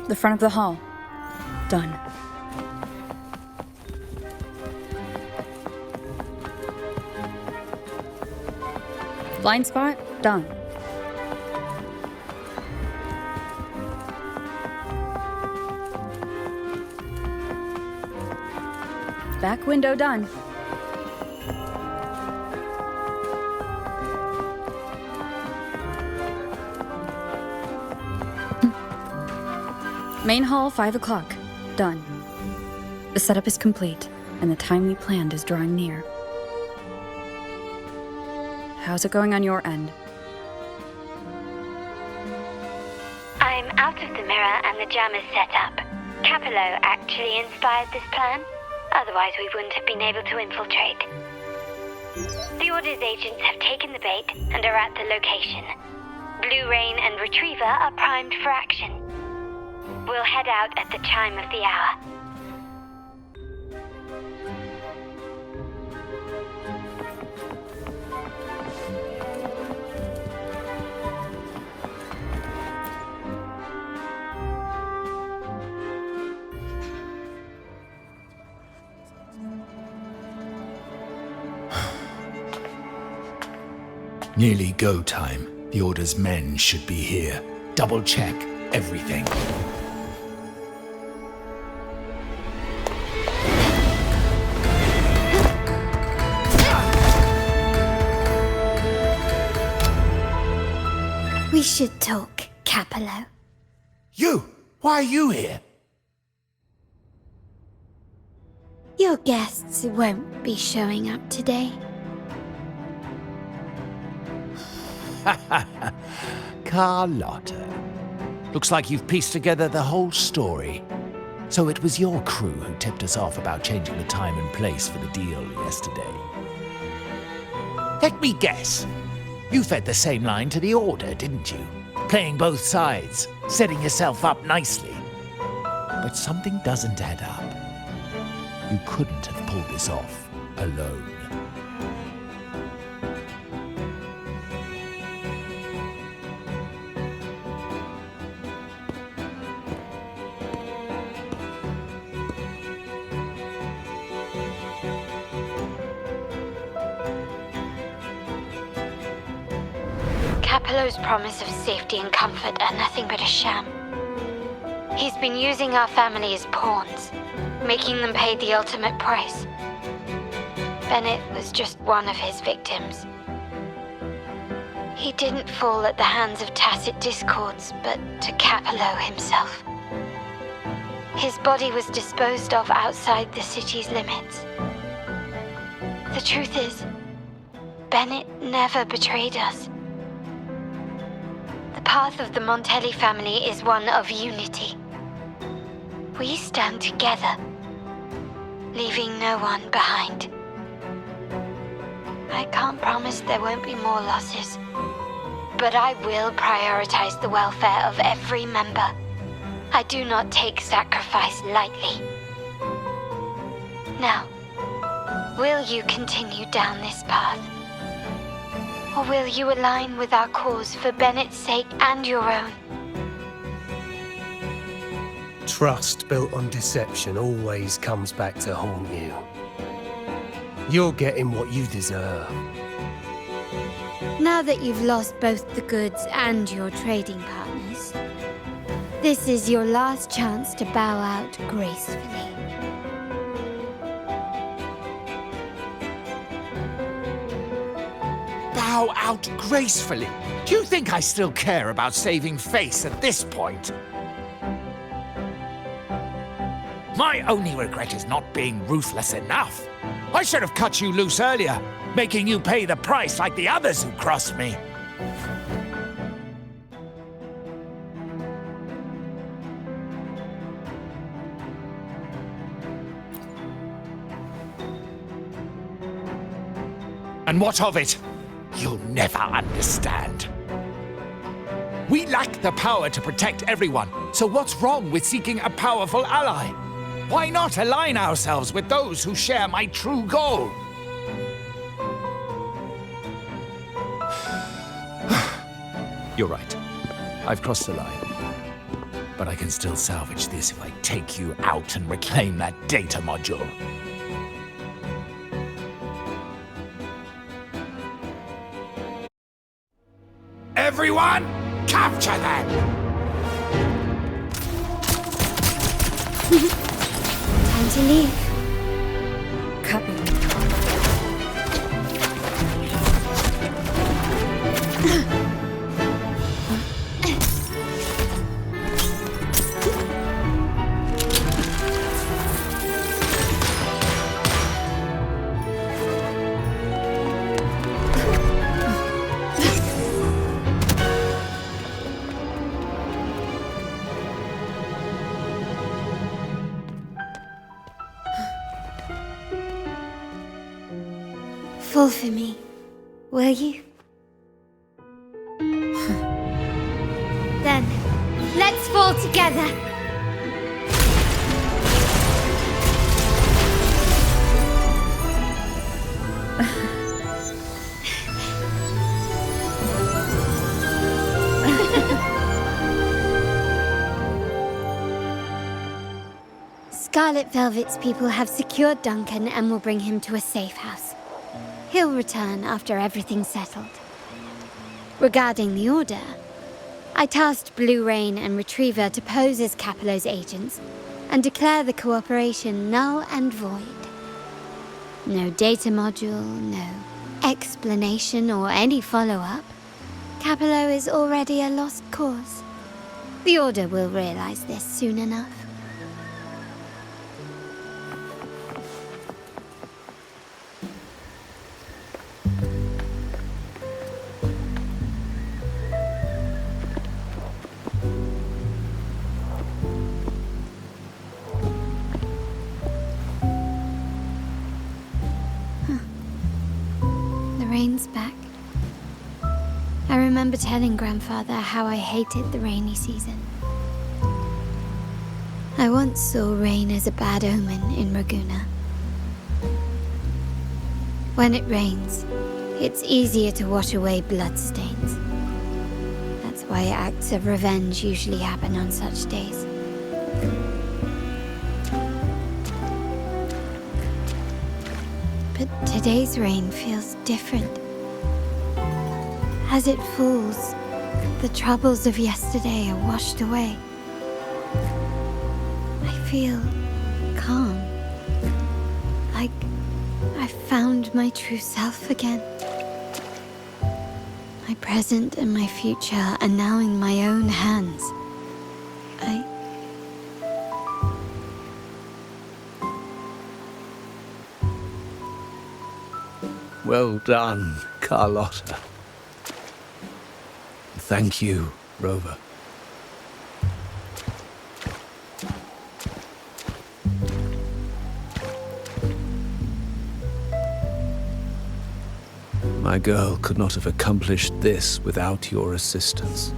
The front of the hall. Done. Blind spot? Done. Back window done. Main hall, 5 o'clock. Done. The setup is complete, and the time we planned is drawing near. How's it going on your end? I'm out of the mirror and the jam is set up. Capello actually inspired this plan. Otherwise, we wouldn't have been able to infiltrate. The Order's agents have taken the bait and are at the location. Blue Rain and Retriever are primed for action. We'll head out at the chime of the hour. Nearly go time. The Order's men should be here. Double check everything. We should talk, Capello. You! Why are you here? Your guests won't be showing up today. Carlotta. Looks like you've pieced together the whole story. So it was your crew who tipped us off about changing the time and place for the deal yesterday. Let me guess. You fed the same line to the Order, didn't you? Playing both sides, setting yourself up nicely. But something doesn't add up. You couldn't have pulled this off alone. Capello's promise of safety and comfort are nothing but a sham. He's been using our family as pawns, making them pay the ultimate price. Bennett was just one of his victims. He didn't fall at the hands of tacit discords, but to Capello himself. His body was disposed of outside the city's limits. The truth is, Bennett never betrayed us. The path of the Montelli family is one of unity. We stand together, leaving no one behind. I can't promise there won't be more losses, but I will prioritize the welfare of every member. I do not take sacrifice lightly. Now, will you continue down this path? Or will you align with our cause for Bennett's sake and your own? Trust built on deception always comes back to haunt you. You're getting what you deserve. Now that you've lost both the goods and your trading partners, this is your last chance to bow out gracefully. Bow out gracefully? Do you think I still care about saving face at this point? My only regret is not being ruthless enough. I should have cut you loose earlier, making you pay the price like the others who crossed me. And what of it? You'll never understand. We lack the power to protect everyone, so what's wrong with seeking a powerful ally? Why not align ourselves with those who share my true goal? You're right. I've crossed the line. But I can still salvage this if I take you out and reclaim that data module. Everyone, capture them! Time to leave. Copy. Fall for me, will you? Then, let's fall together! Scarlet Velvet's people have secured Duncan and will bring him to a safe house. He'll return after everything's settled. Regarding the Order, I tasked Blue Rain and Retriever to pose as Capello's agents and declare the cooperation null and void. No data module, no explanation or any follow-up. Capello is already a lost cause. The Order will realize this soon enough. The rain's back. remember telling Grandfather how I hated the rainy season. I once saw rain as a bad omen in Raguna. When it rains, it's easier to wash away bloodstains. That's why acts of revenge usually happen on such days. But today's rain feels different. As it falls, the troubles of yesterday are washed away. I feel calm. Like I found my true self again. My present and my future are now in my own hands. Well done, Carlotta. Thank you, Rover. My girl could not have accomplished this without your assistance.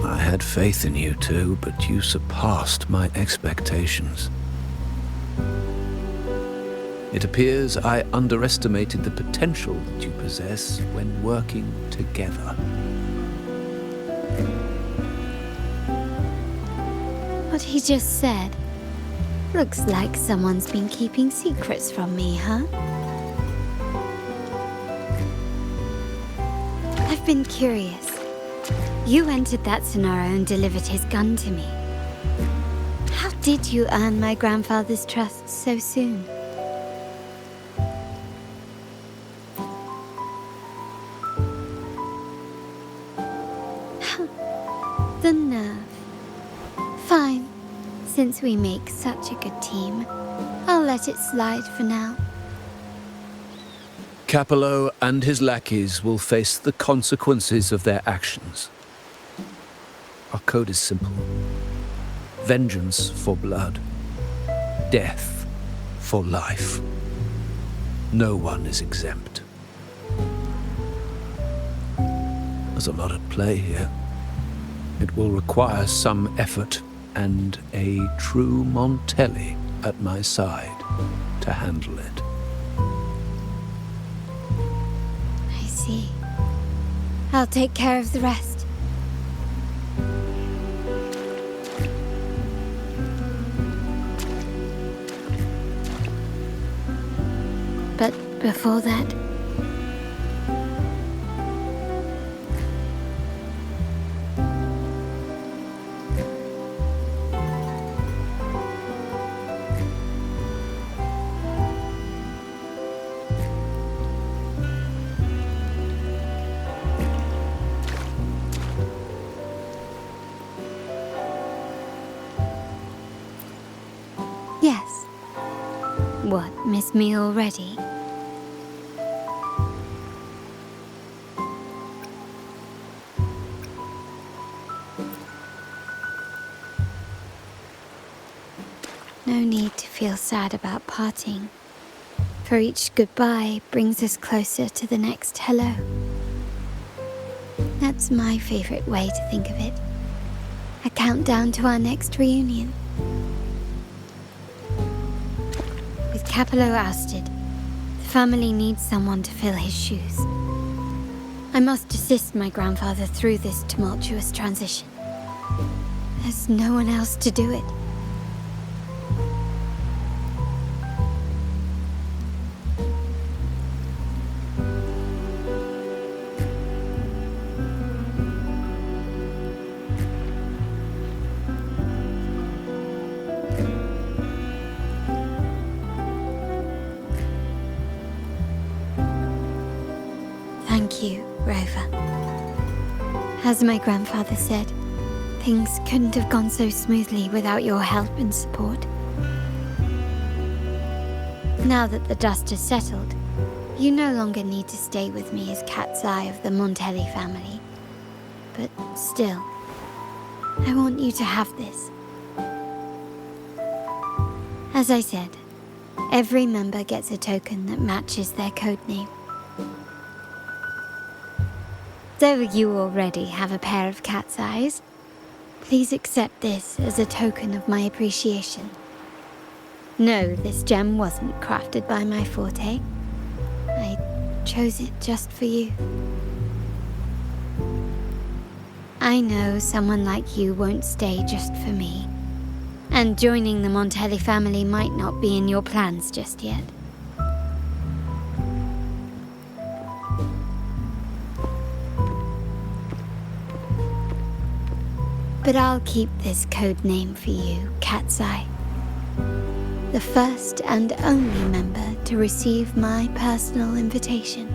I had faith in you too, but you surpassed my expectations. It appears I underestimated the potential that you possess when working together. What he just said. Looks like someone's been keeping secrets from me, huh? I've been curious. You entered that scenario and delivered his gun to me. How did you earn my grandfather's trust so soon? The nerve. Fine. Since we make such a good team, I'll let it slide for now. Capello and his lackeys will face the consequences of their actions. Our code is simple. Vengeance for blood. Death for life. No one is exempt. There's a lot at play here. It will require some effort and a true Montelli at my side to handle it. I see. I'll take care of the rest. But before that... Yes. What, miss me already? No need to feel sad about parting, for each goodbye brings us closer to the next hello. That's my favorite way to think of it. A countdown to our next reunion. With Capello ousted, the family needs someone to fill his shoes. I must assist my grandfather through this tumultuous transition. There's no one else to do it. Thank you, Rover. As my grandfather said, things couldn't have gone so smoothly without your help and support. Now that the dust has settled, you no longer need to stay with me as cat's eye of the Montelli family. But still, I want you to have this. As I said, every member gets a token that matches their codename. Though you already have a pair of cat's eyes, please accept this as a token of my appreciation. No, this gem wasn't crafted by my forte. I chose it just for you. I know someone like you won't stay just for me, and joining the Montelli family might not be in your plans just yet. But I'll keep this code name for you, Cat's Eye. The first and only member to receive my personal invitation.